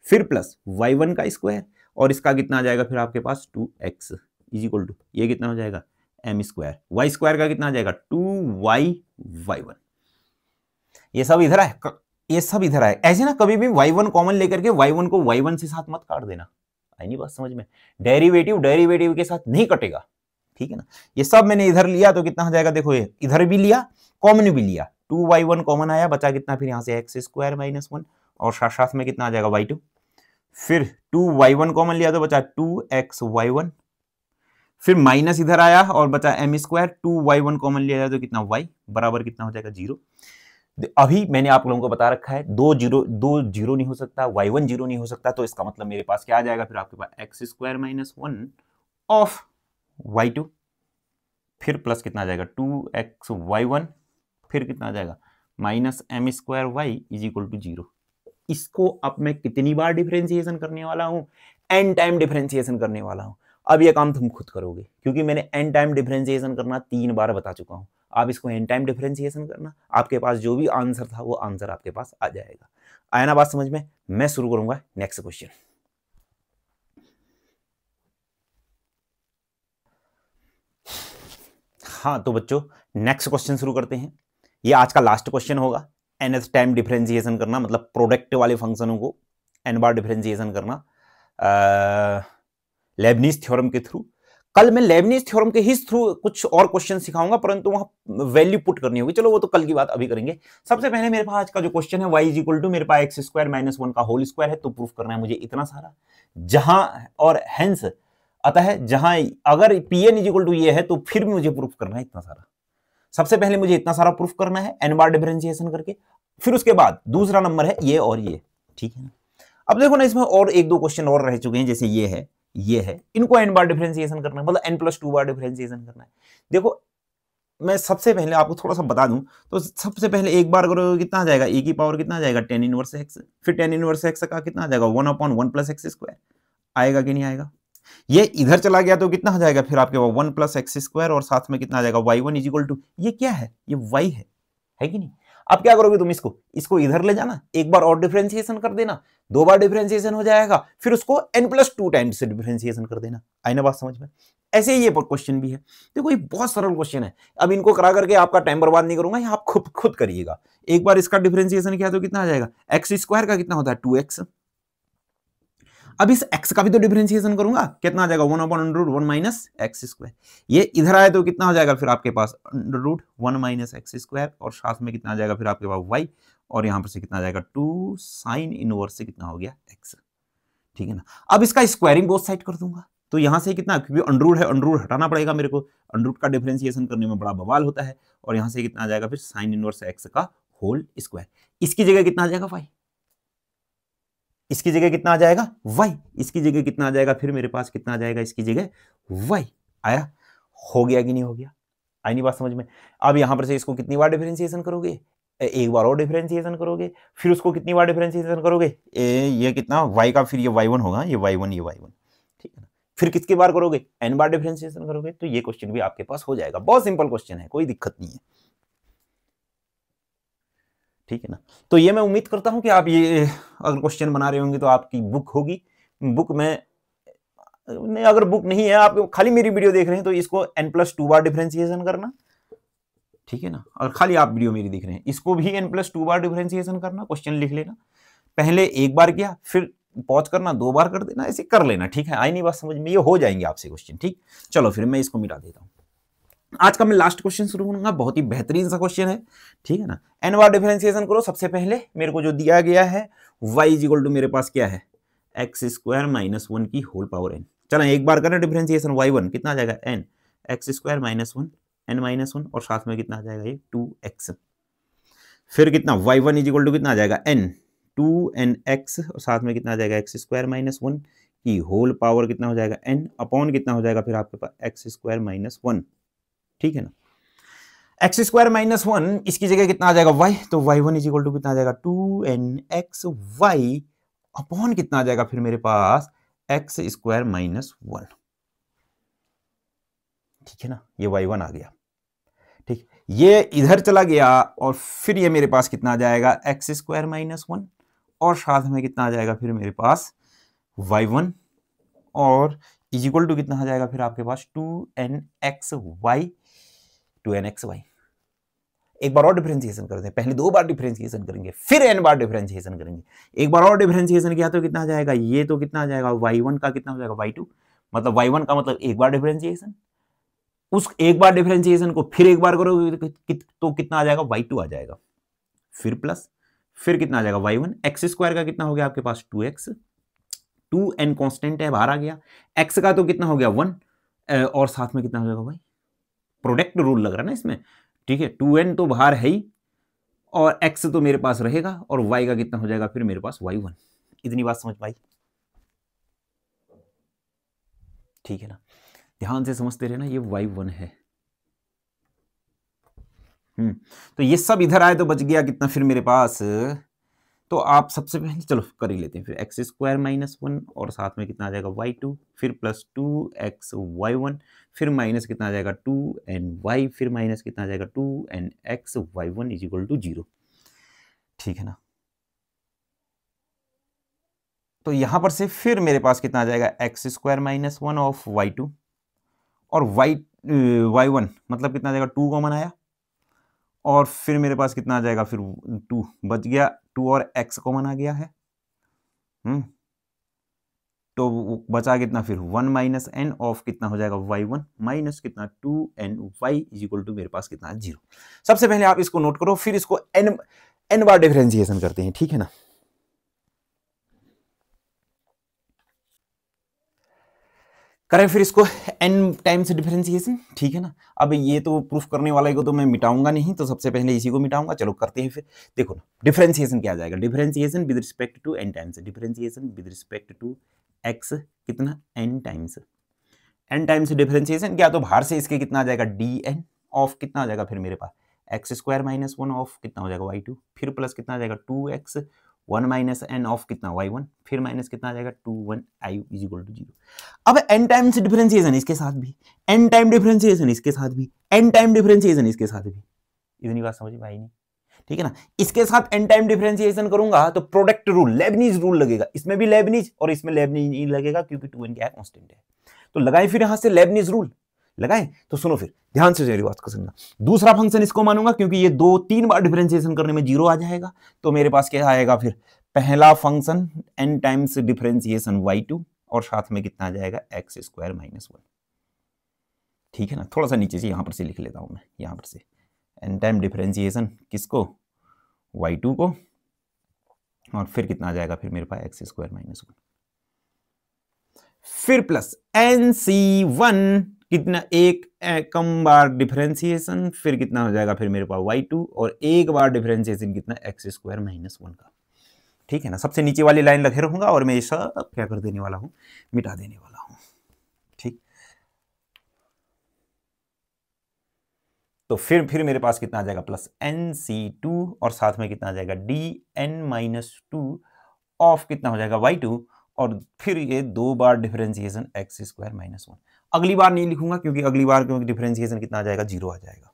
फिर प्लस y1 का स्क्वायर, और इसका कितना आ जाएगा फिर आपके पास 2x इज इक्वल टू, ये कितना हो जाएगा m स्क्वायर, y स्क्वायर का कितना आ जाएगा 2y1, ये सब इधर है, ये सब इधर है। ऐसे ना कभी भी y1 कॉमन लेकर के y1 को y1 से साथ मत काट देना, आई नहीं बात समझ में? डेरिवेटिव के साथ नहीं कटेगा, ठीक है ना। ये सब मैंने इधर लिया तो कितना हो जाएगा, देखो ये इधर भी लिया, कॉमन भी लिया, 2y1 कॉमन आया, बचा कितना फिर यहां से एक्स स्क्वायर माइनस 1, और साथ में कितना आ जाएगा y2, फिर 2y1 कॉमन लिया तो बचा 2xy1, फिर माइनस इधर आया और बचा m स्क्वायर, 2y1 कॉमन लिया जाए तो कितना y बराबर कितना हो जाएगा 0। अभी मैंने आप लोगों को बता रखा है दो जीरो नहीं हो सकता, y1 जीरो नहीं हो सकता, तो इसका मतलब मेरे पास क्या आ जाएगा फिर आपके पास X square minus 1 of y2, फिर प्लस कितना आ जाएगा 2xy1, फिर कितना आ जाएगा minus m square y is equal to 0। इसको अब मैं कितनी बार डिफरेंशिएशन करने वाला हूं, n टाइम डिफरेंशिएशन करने वाला हूं। अब ये काम तुम खुद करोगे, क्योंकि मैंने n टाइम डिफरेंशिएशन करना 3 बार बता चुका हूं। आप इसको n टाइम डिफरेंशिएशन करना, आपके पास जो भी आंसर था वो आंसर आपके पास आ जाएगा। आया ना बात समझ में? मैं शुरू करूंगा नेक्स्ट क्वेश्चन। हाँ तो बच्चों नेक्स्ट क्वेश्चन शुरू करते हैं। ये आज का लास्ट क्वेश्चन होगा, nth टाइम डिफरेंशिएशन करना, मतलब प्रोडक्ट वाले फंक्शनों को n बार डिफरेंशिएशन करना लेबनीज थ्योरम के थ्रू। कल मैं लेबनीज थ्योरम के ही थ्रू कुछ और क्वेश्चन सिखाऊंगा, परंतु वहां वैल्यू पुट करनी होगी। चलो वो तो कल की बात, अभी करेंगे। सबसे पहले मेरे पास आज का जो क्वेश्चन है y इज इक्वल टू, मेरे पास एक्स स्क्वायर माइनस 1 का होल स्क्वायर है, तो प्रूफ करना है मुझे इतना सारा, जहां और हेंस अतः जहां अगर pn इज इक्वल टू ये है तो फिर भी मुझे प्रूफ करना है इतना सारा। सबसे पहले मुझे इतना सारा प्रूफ करना है n बार डिफरेंशिएशन करके, फिर उसके बाद दूसरा नंबर है ये और ये, ठीक है ना। अब देखो ना, इसमें और एक दो क्वेश्चन और रह चुके हैं, जैसे ये है ये है, इनको n बार डिफरेंशिएशन करना है, मतलब n+2 बार डिफरेंशिएशन करना है। देखो मैं सबसे पहले आपको थोड़ा सा बता दूं, तो सबसे पहले एक बार करोगे कितना आ जाएगा, e की पावर कितना आ जाएगा tan इनवर्स x, फिर tan इनवर्स x का कितना आ जाएगा 1/1 + x², आएगा कि नहीं आएगा। ये इधर चला गया तो कितना आ जाएगा फिर आपके 1 + x² और साथ में कितना आ जाएगा y1 = ये क्या है, ये y है कि नहीं। अब क्या करोगे तुम, इसको इधर ले जाना, एक बार और डिफरेंशिएशन कर देना, 2 बार डिफरेंशिएशन हो जाएगा, फिर उसको n+2 टाइम्स से डिफरेंशिएशन कर देना। आई ना बात समझ में। ऐसे ही ये क्वेश्चन भी है। देखो ये बहुत सरल क्वेश्चन है, अब इनको करा करके आपका टाइम बर्बाद नहीं करूंगा, ये आप खुद करिएगा। एक बार इसका डिफरेंशिएशन किया तो कितना आ जाएगा, x² का कितना होता है 2x। अब इस x का भी तो डिफरेंशिएशन करूंगा, कितना आ जाएगा 1/√1 - x²। ये इधर आए तो कितना हो जाएगा फिर आपके पास √1 - x² और साथ में कितना आ जाएगा फिर आपके पास y, और यहां पर से कितना आ जाएगा 2 sin इनवर्स से कितना हो गया x। ठीक है ना। अब इसका स्क्वायरिंग बोथ साइड कर दूंगा, तो यहां से कितना, क्योंकि अंडरूट है, अंडरूट हटाना पड़ेगा मेरे को, अंडरूट का डिफरेंशिएशन करने में बड़ा बवाल होता है, और यहां से कितना आ जाएगा फिर sin इनवर्स x का होल स्क्वायर। इसकी जगह कितना आ जाएगा y, इसकी जगह कितना आ जाएगा y, इसकी जगह कितना आ जाएगा फिर मेरे पास कितना आ जाएगा इसकी जगह y। आया, हो गया कि नहीं हो गया, आई नहीं बात समझ में। अब यहां पर से इसको कितनी बार डिफरेंशिएशन करोगे, एक बार और डिफरेंशिएशन करोगे, फिर उसको कितनी बार डिफरेंशिएशन करोगे, ये कितना y का, फिर ये y1 होगा, ये y1 ये y1, ठीक है ना। फिर कितनी बार करोगे, n बार डिफरेंशिएशन करोगे, तो ये क्वेश्चन भी आपके पास हो जाएगा। बहुत सिंपल क्वेश्चन है, कोई दिक्कत नहीं है, ठीक है ना। तो ये मैं उम्मीद करता हूं कि आप ये अगर क्वेश्चन बना रहे होंगे तो आपकी बुक होगी, बुक में नहीं, अगर बुक नहीं है, आप खाली मेरी वीडियो देख रहे हैं तो इसको n+2 बार डिफरेंशिएशन करना, ठीक है ना। और खाली आप वीडियो मेरी देख रहे हैं, इसको भी n+2 बार डिफरेंशिएशन करना, क्वेश्चन लिख लेना, पहले एक बार किया फिर पॉज करना, 2 बार कर देना, ऐसे कर लेना, ठीक है। आई नहीं बात समझ में, ये हो जाएंगे आपसे क्वेश्चन, ठीक। चलो फिर मैं इसको मिटा देता हूं। आज का मैं लास्ट क्वेश्चन शुरू करूंगा, बहुत ही बेहतरीन सा क्वेश्चन है, ठीक है ना। n बार डिफरेंशिएशन करो। सबसे पहले मेरे को जो दिया गया है y = मेरे पास क्या है, x² - 1 की होल पावर n। चलो एक बार करना डिफरेंशिएशन, y1 कितना आ जाएगा n x² - 1 n - 1 और साथ में कितना आ जाएगा ये 2x। फिर कितना y1 = कितना आ जाएगा n 2nx और साथ में कितना आ जाएगा x² - 1 की होल पावर कितना हो जाएगा n अपॉन कितना हो जाएगा फिर आपके पास x² - 1, ठीक है ना। x² - 1 इसकी जगह कितना आ जाएगा y, तो y1 = कितना आ जाएगा 2nxy अपॉन कितना आ जाएगा फिर मेरे पास x² - 1, ठीक है ना। ये y1 आ गया, ठीक। ये इधर चला गया और फिर ये मेरे पास कितना आ जाएगा x² - 1 और साथ में कितना आ जाएगा फिर मेरे पास y1 और इक्वल कितना आ जाएगा फिर आपके पास 2nxy। एक बार और डिफरेंशिएशन करते हैं, पहले 2 बार डिफरेंशिएशन करेंगे, फिर n बार डिफरेंशिएशन करेंगे। एक बार और डिफरेंशिएशन किया तो कितना आ जाएगा, ये तो कितना आ जाएगा y1 का कितना हो जाएगा y2, मतलब y1 का मतलब एक बार डिफरेंशिएशन, उस एक बार डिफरेंशिएशन को फिर एक बार करोगे तो कितना आ जाएगा y2 आ जाएगा, फिर प्लस, फिर कितना आ जाएगा y1, x² का कितना हो गया आपके पास 2x, 2n कांस्टेंट है बाहर आ गया, x का तो कितना हो गया 1 और साथ में कितना हो जाएगा y, प्रोडक्ट रूल लग रहा है ना इसमें, ठीक है। 2n तो बाहर है ही और x तो मेरे पास रहेगा और y का कितना हो जाएगा फिर मेरे पास y1। इतनी बात समझ पाई, ठीक है ना। ध्यान से समझते रहना, ये y1 है। तो ये सब इधर आए तो बच गया कितना फिर मेरे पास, तो आप सबसे पहले चलो कर ही लेते हैं फिर x² - 1 और साथ में कितना आ जाएगा y2, फिर प्लस 2xy1, फिर माइनस कितना आ जाएगा 2ny, फिर माइनस कितना आ जाएगा 2nxy1 = 0, ठीक है ना। तो यहां पर से फिर मेरे पास कितना आ जाएगा x² - 1 ऑफ y2 और y1 मतलब कितना आ जाएगा 2 कॉमन आया और फिर मेरे पास कितना आ जाएगा फिर 2 बच गया, 2 और x कॉमन आ गया है, तो बचा कितना फिर 1 - n ऑफ कितना हो जाएगा y1 माइनस कितना 2ny = मेरे पास कितना 0। सबसे पहले आप इसको नोट करो, फिर इसको n बार डिफरेंशिएशन करते हैं, ठीक है ना। करें फिर इसको n टाइम्स डिफरेंशिएशन, ठीक है ना। अब ये तो प्रूफ करने वाले को तो मैं मिटाऊंगा नहीं, तो सबसे पहले इसी को मिटाऊंगा। चलो करते हैं फिर। देखो ना डिफरेंशिएशन क्या आ जाएगा, differentiation with respect to n times, differentiation with respect to x कितना n टाइम्स डिफरेंशिएशन क्या, तो बाहर से इसके कितना आ जाएगा dn ऑफ कितना आ जाएगा फिर मेरे पास एक्स स्क्वायर माइनस 1 ऑफ कितना हो जाएगा y2, फिर प्लस कितना आ जाएगा 2x 1 माइनस n ऑफ कितना y1, फिर माइनस कितना आ जाएगा 2 1 i इज इक्वल टू 0। अब n टाइम्स डिफरेंशिएशन इसके साथ भी, n टाइम डिफरेंशिएशन इसके साथ भी, n टाइम डिफरेंशिएशन इसके साथ भी, इतनी बात समझ में आई नहीं? ठीक है ना। इसके साथ n टाइम डिफरेंशिएशन करूंगा तो प्रोडक्ट रूल, लेबनीज रूल लगेगा, इसमें भी लेबनीज और इसमें लेबनीज नहीं लगेगा क्योंकि 2n क्या है, कांस्टेंट है। तो लगाए फिर यहां से लेबनीज रूल लगाए। तो सुनो फिर ध्यान से मेरी बात को सुनना। दूसरा फंक्शन इसको मानूंगा क्योंकि ये 2-3 बार डिफरेंशिएशन करने में 0 आ जाएगा, तो मेरे पास क्या आएगा फिर, पहला function n times differentiation y2 और साथ में कितना आ जाएगा एक्स स्क्वायर माइनस 1। ठीक है ना। थोड़ा सा नीचे से यहां पर से लिख लेता हूं मैं, यहां पर से n टाइम डिफरेंशिएशन किसको, y2 को, और फिर कितना आ जाएगा फिर मेरे पास एक्स स्क्वायर माइनस 1, फिर प्लस nc1 कितना, एक कम बार डिफरेंशिएशन, फिर कितना हो जाएगा फिर मेरे पास y2 और एक बार डिफरेंशिएशन कितना एक्स स्क्वायर माइनस 1 का। ठीक है ना। सबसे नीचे वाली लाइन लगे रहूंगा और मैं ये सब क्या कर देने वाला हूं, मिटा देने वाला हूं। ठीक, तो फिर मेरे पास कितना आ जाएगा प्लस nc2 और साथ में कितना आ जाएगा dn-2 ऑफ कितना हो जाएगा y2 और फिर ये 2 बार डिफरेंशिएशन एक्स स्क्वायर माइनस 1। अगली बार नहीं लिखूंगा क्योंकि अगली बार क्योंकि डिफरेंशिएशन कितना आ जाएगा 0 आ जाएगा।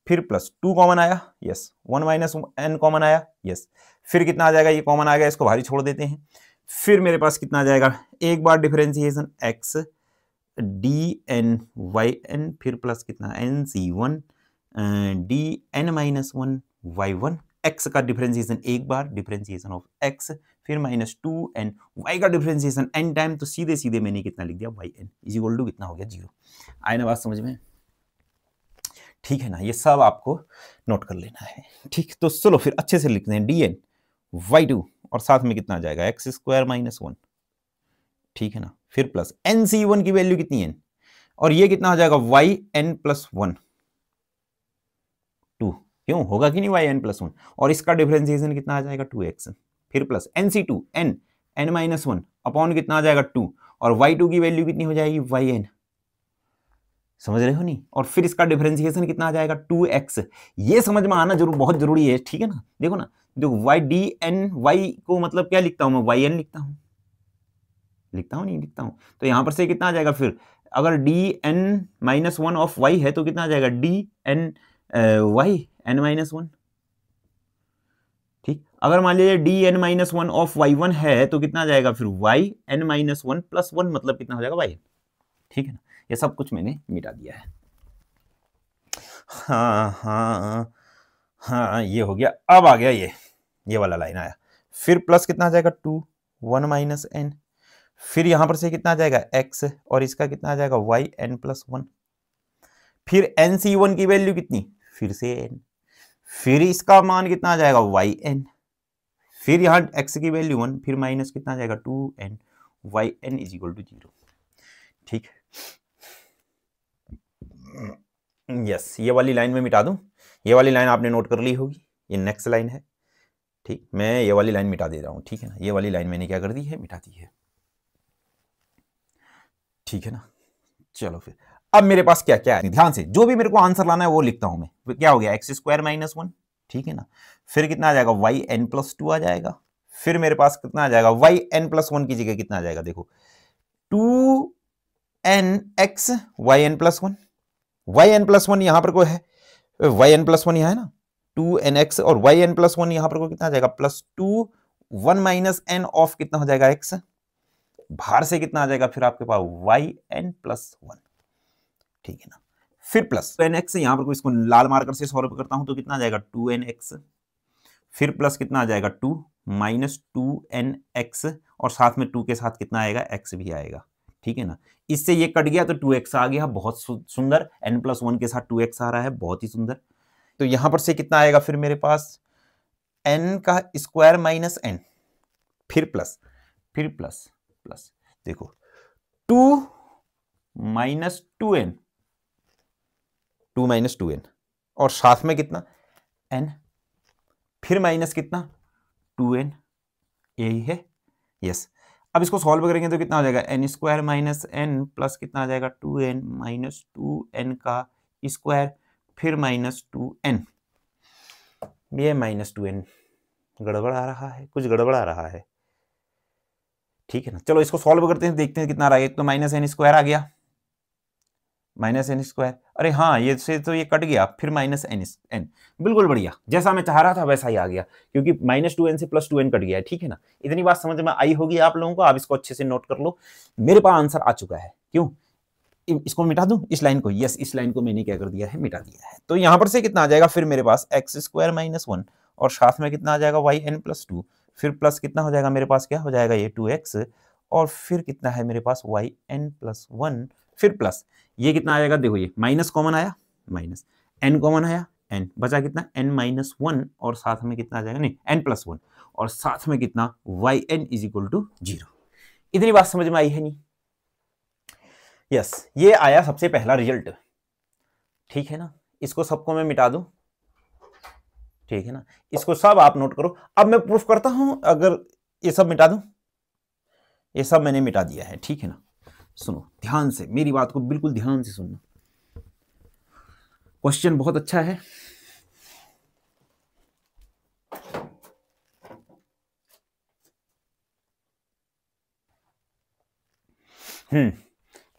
फिर प्लस 2 कॉमन आया, यस, 1 माइनस n कॉमन आया, यस, फिर कितना आ जाएगा, ये कॉमन आ गया, इसको बाहर छोड़ देते हैं। फिर मेरे पास कितना आ जाएगा, एक बार डिफरेंशिएशन x dn/yn, फिर प्लस कितना nc1 dn-1 y1, x का डिफरेंशिएशन एक बार, डिफरेंशिएशन ऑफ x, फिर माइनस 2n, y का डिफरेंशिएशन n टाइम, तो सीधे सीधे मैंने कितना लिख दिया yn इज इक्वल टू कितना हो गया 0। आए ना बात समझ में? ठीक है ना। ये सब आपको नोट कर लेना है। ठीक, तो चलो फिर अच्छे से लिखते हैं dn/y2 और साथ में कितना आ जाएगा एक्स स्क्वायर माइनस 1। ठीक है ना। फिर प्लस nc1 की वैल्यू कितनी है और ये कितना हो जाएगा yn प्लस 1 2, क्यों होगा कि नहीं yn प्लस 1, और इसका डिफरेंशिएशन कितना आ जाएगा 2x, फिर plus nc2 n minus 1 upon कितना आ जाएगा 2 और y2 की वैल्यू कितनी हो जाएगी yn, समझ रहे हो नहीं, और फिर इसका डिफरेंशिएशन कितना आ जाएगा 2x। ये समझ में आना बहुत जरूरी है। ठीक है ना। देखो ना, देखो y dn को मतलब क्या लिखता हूं मैं, yn लिखता हूं नहीं लिखता हूं, तो यहां पर से कितना आ जाएगा फिर, अगर dn-1 ऑफ y है तो कितना आ जाएगा dn y n-1। ठीक, अगर मान लीजिए dn-1 ऑफ y1 है तो कितना आ जाएगा फिर y n-1 प्लस 1, मतलब कितना हो जाएगा y। ठीक है ना। ये सब कुछ मैंने मिटा दिया है। हाँ, ये हो गया। अब आ गया ये वाला लाइन आया, फिर प्लस कितना आ जाएगा 2 1 माइनस n, फिर यहां पर से कितना आ जाएगा x और इसका कितना आ जाएगा y n प्लस 1, फिर nc1 की वैल्यू कितनी, फिर से n, फिर इसका मान कितना आ जाएगा yn, फिर यहां x की वैल्यू 1, फिर माइनस कितना आ जाएगा 2n yn is equal to 0। ठीक, यस, ये वाली लाइन में मिटा दूं, ये वाली लाइन आपने नोट कर ली होगी, ये नेक्स्ट लाइन है। ठीक, मैं ये वाली लाइन मिटा दे रहा हूं। ठीक है ना। ये वाली लाइन मैंने क्या कर दी है, मिटा दी है। ठीक है ना। चलो फिर अब मेरे पास क्या क्या है, ध्यान से जो भी मेरे को आंसर लाना है वो लिखता हूं मैं। क्या हो गया एक्स स्क्वायर माइनस 1। ठीक है ना। फिर कितना आ जाएगा वाई एन प्लस 2 आ जाएगा, फिर मेरे पास कितना आ जाएगा वाई एन प्लस 1 की जगह कितना आ जाएगा, देखो 2nx y n plus 1, y n plus 1 यहां पर कोई है, वाई एन प्लस 1 यहां है ना, 2nx और वाई एन प्लस 1 यहां पर को कितना आ जाएगा प्लस 2 1 माइनस एन ऑफ कितना हो जाएगा x, बाहर से कितना आ जाएगा फिर आपके पास वाई एन प्लस 1। ठीक है ना। फिर प्लस 2nx, यहां पर को इसको लाल मार्कर से सॉल्व करता हूं तो कितना आ जाएगा 2nx, फिर प्लस कितना आ जाएगा 2 माइनस 2nx और साथ में 2 के साथ कितना आएगा x भी आएगा। ठीक है ना। इससे ये कट गया तो 2x आ गया, बहुत सुंदर, n प्लस 1 के साथ 2x आ रहा है, बहुत ही सुंदर। तो यहां पर से कितना आएगा फिर मेरे पास n का स्क्वायर माइनस n, फिर प्लस प्लस देखो 2 माइनस 2n, 2 माइनस 2n और साथ में कितना n, फिर माइनस कितना 2n, यही है, यस। अब इसको सॉल्व करेंगे तो कितना हो जाएगा, n square minus n plus कितना आ जाएगा 2n माइनस 2n का स्क्वायर फिर माइनस 2n, ये माइनस 2n गड़बड़ आ रहा है, कुछ गड़बड़ आ रहा है, ठीक है ना। चलो इसको सॉल्व करते हैं, देखते हैं कितना आ रहा है। एक तो माइनस एन स्क्वायर आ गया, माइनस एन स्क्वायर, अरे हाँ ये से तो ये कट गया, फिर माइनस एन, बिल्कुल बढ़िया, जैसा मैं चाह रहा था वैसा ही आ गया, क्योंकि माइनस 2n से प्लस 2n कट गया है, ठीक है ना। इतनी बात समझ में आई होगी आप लोगों को, आप इसको अच्छे से नोट कर लो। मेरे पास आंसर आ चुका है, क्यों, इसको मिटा दूं इस लाइन को, यस इस लाइन को मैंने क्या कर दिया है, मिटा दिया है। तो यहां पर से कितना आ जाएगा फिर मेरे पास एक्स स्क्वायर माइनस 1 और साथ में कितना आ जाएगा वाई एन प्लस 2, फिर प्लस कितना हो जाएगा मेरे पास, क्या हो जाएगा ये 2x और फिर कितना है मेरे पास वाई एन प्लस 1, फिर प्लस ये कितना आ जाएगा, देखो ये माइनस कॉमन आया, माइनस एन कॉमन आया, एन बचा कितना एन माइनस 1 और साथ में कितना आ जाएगा, नहीं एन प्लस 1 और साथ में कितना y n is equal to 0। इतनी बात समझ में आई है नहीं, यस ये आया सबसे पहला रिजल्ट, ठीक है ना। इसको सबको मैं मिटा दूं, ठीक है ना, इसको सब आप नोट करो। अब मैं प्रूफ करता हूं, अगर ये सब मिटा दूं, ये सब मैंने मिटा दिया है, ठीक है ना। सुनो ध्यान से, मेरी बात को बिल्कुल ध्यान से सुनना, क्वेश्चन बहुत अच्छा है।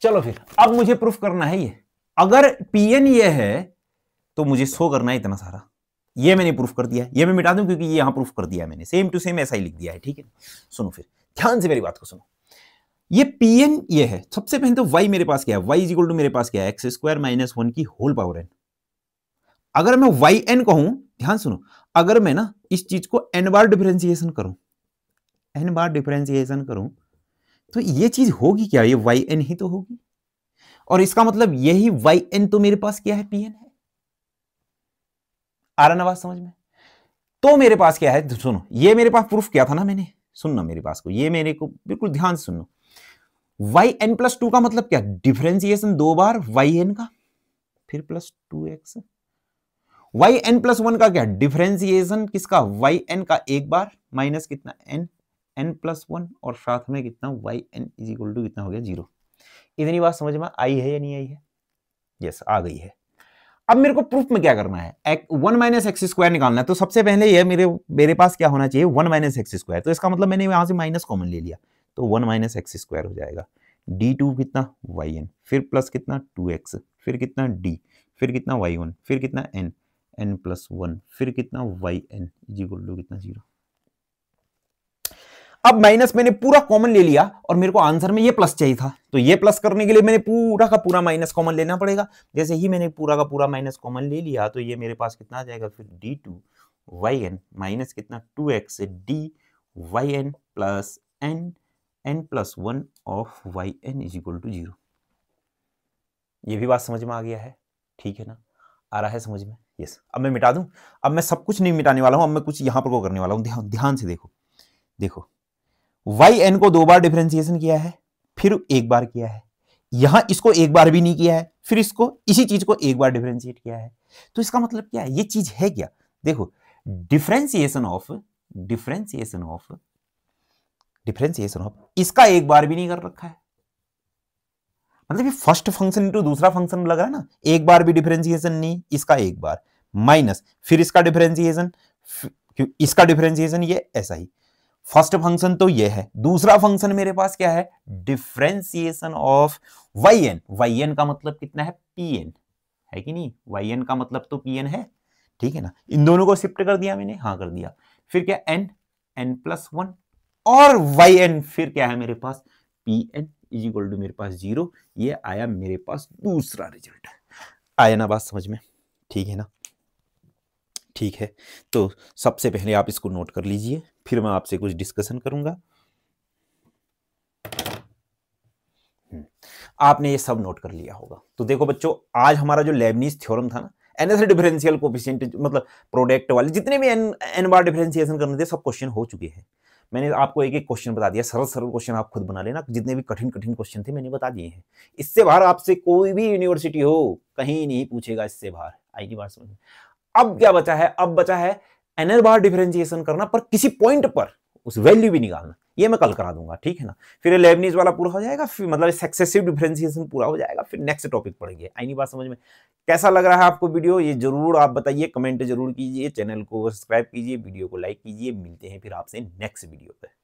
चलो फिर अब मुझे प्रूफ करना है ये, अगर पीएन ये है तो मुझे शो करना है इतना सारा, ये मैंने प्रूफ कर दिया है, ये मैं मिटा दूं क्योंकि ये यहां प्रूफ कर दिया है मैंने, सेम टू सेम ऐसा ही लिख दिया है, ठीक है। सुनो फिर ध्यान से मेरी बात को सुनो, ये pn ये है, सबसे पहले तो y मेरे पास क्या है, y इज इक्वल टू मेरे पास क्या है एक्स स्क्वायर माइनस 1 की होल पावर n। अगर मैं yn कहूं, ध्यान सुनो, अगर मैं ना इस चीज को n बार डिफरेंशिएशन करूं, n बार डिफरेंशिएशन करूं तो ये चीज होगी क्या, ये yn ही तो होगी, और इसका मतलब यही yn तो मेरे पास क्या है, pn है। आ रहा ना बात समझ में। तो मेरे पास क्या है, सुनो ये मेरे पास प्रूफ किया था ना मैंने, सुनना मेरी बात को, ये मेरे को बिल्कुल ध्यान से सुनो। yn प्लस 2 का मतलब क्या, डिफरेंशिएशन 2 बार yn का फिर प्लस 2x, yn प्लस 1 का क्या, डिफरेंशिएशन किसका, yn का एक बार माइनस कितना n प्लस 1 और साथ में कितना yn इज इक्वल टू कितना हो गया 0। इतनी बात समझ में आई है या नहीं आई है, यस आ गई है। अब मेरे को प्रूफ में क्या करना है, 1 माइनस एक्स स्क्वायर निकालना है। तो सबसे पहले ये मेरे पास क्या होना चाहिए, 1 माइनस एक्स स्क्वायर, तो इसका मतलब मैंने यहां से माइनस कॉमन ले लिया, तो 1 माइनस एक्स स्क्वायर हो जाएगा d2 कितना yn, फिर प्लस कितना 2x, फिर कितना d, फिर कितना y1, फिर कितना n प्लस 1, फिर कितना yn इज इक्वल टू कितना 0। अब माइनस मैंने पूरा कॉमन ले लिया और मेरे को आंसर में ये प्लस चाहिए था, तो ये प्लस करने के लिए मैंने पूरा का पूरा माइनस कॉमन लेना पड़ेगा। जैसे ही मैंने पूरा का पूरा माइनस कॉमन ले लिया तो ये मेरे पास कितना आ जाएगा, फिर d2 yn माइनस कितना 2x d yn plus n plus 1 of yn is equal to 0। ये भी बात समझ में आ गया है, ठीक है ना, आ रहा है समझ में, यस। अब मैं मिटा दूं, अब मैं सब कुछ नहीं मिटाने वाला हूं, अब मैं कुछ यहां पर को करने वाला हूं, ध्यान से देखो, देखो yn को 2 बार डिफरेंशिएशन किया है, फिर एक बार किया है, यहां इसको एक बार भी नहीं किया है, फिर इसको इसी चीज को एक बार डिफरेंशिएट किया है। तो इसका मतलब क्या है, ये चीज है क्या, देखो डिफरेंशिएशन ऑफ इसका एक बार भी नहीं कर रखा है, मतलब ये फर्स्ट फंक्शन इनटू दूसरा फंक्शन लग रहा है ना, एक बार भी डिफरेंशिएशन नहीं, इसका एक बार माइनस फिर इसका डिफरेंशिएशन, इसका डिफरेंशिएशन ये ऐसा ही। फर्स्ट फंक्शन तो ये है, दूसरा फंक्शन मेरे पास क्या है, डिफरेंशिएशन ऑफ yn का मतलब कितना है pn है कि नहीं, yn का मतलब तो pn है, ठीक है ना। इन दोनों को शिफ्ट कर दिया मैंने, हाँ कर दिया, फिर क्या n प्लस 1 और yn फिर क्या है मेरे पास pn इज इक्वल टू मेरे पास 0। ये आया मेरे पास दूसरा रिजल्ट, आया ना बात समझ में, ठीक है ना, ठीक है। तो सबसे पहले आप इसको नोट कर लीजिए, फिर मैं आपसे कुछ डिस्कशन करूंगा। आपने ये सब नोट कर लिया होगा। तो देखो बच्चों, आज हमारा जो लेबनीज थ्योरम था ना, एनएस डिफरेंशियल कोएफिशिएंट मतलब प्रोडक्ट वाले जितने भी एन बार डिफरेंशिएशन करने थे सब क्वेश्चन हो चुके हैं। मैंने आपको एक एक क्वेश्चन बता दिया, सरल सरल क्वेश्चन आप खुद बना लेना, जितने भी कठिन कठिन क्वेश्चन थे मैंने बता दिए हैं। इससे बाहर आपसे कोई भी यूनिवर्सिटी हो कहीं नहीं पूछेगा, इससे बाहर आएगी बात समझ में। अब क्या बचा है, अब बचा है एनएल बार डिफरेंशिएशन करना, पर किसी पॉइंट पर उस वैल्यू भी निकालना। ये मैं कल करा दूंगा, ठीक है ना। फिर लेबनीज वाला पूरा हो जाएगा, फिर मतलब सक्सेसिव डिफरेंशिएशन पूरा हो जाएगा, फिर नेक्स्ट टॉपिक पढ़ेंगे। आई नहीं बात समझ में? कैसा लग रहा है आपको वीडियो, ये जरूर आप बताइए, कमेंट जरूर कीजिए, चैनल को सब्सक्राइब कीजिए, वीडियो को लाइक कीजिए। मिलते हैं फिर आपसे नेक्स्ट वीडियो पे।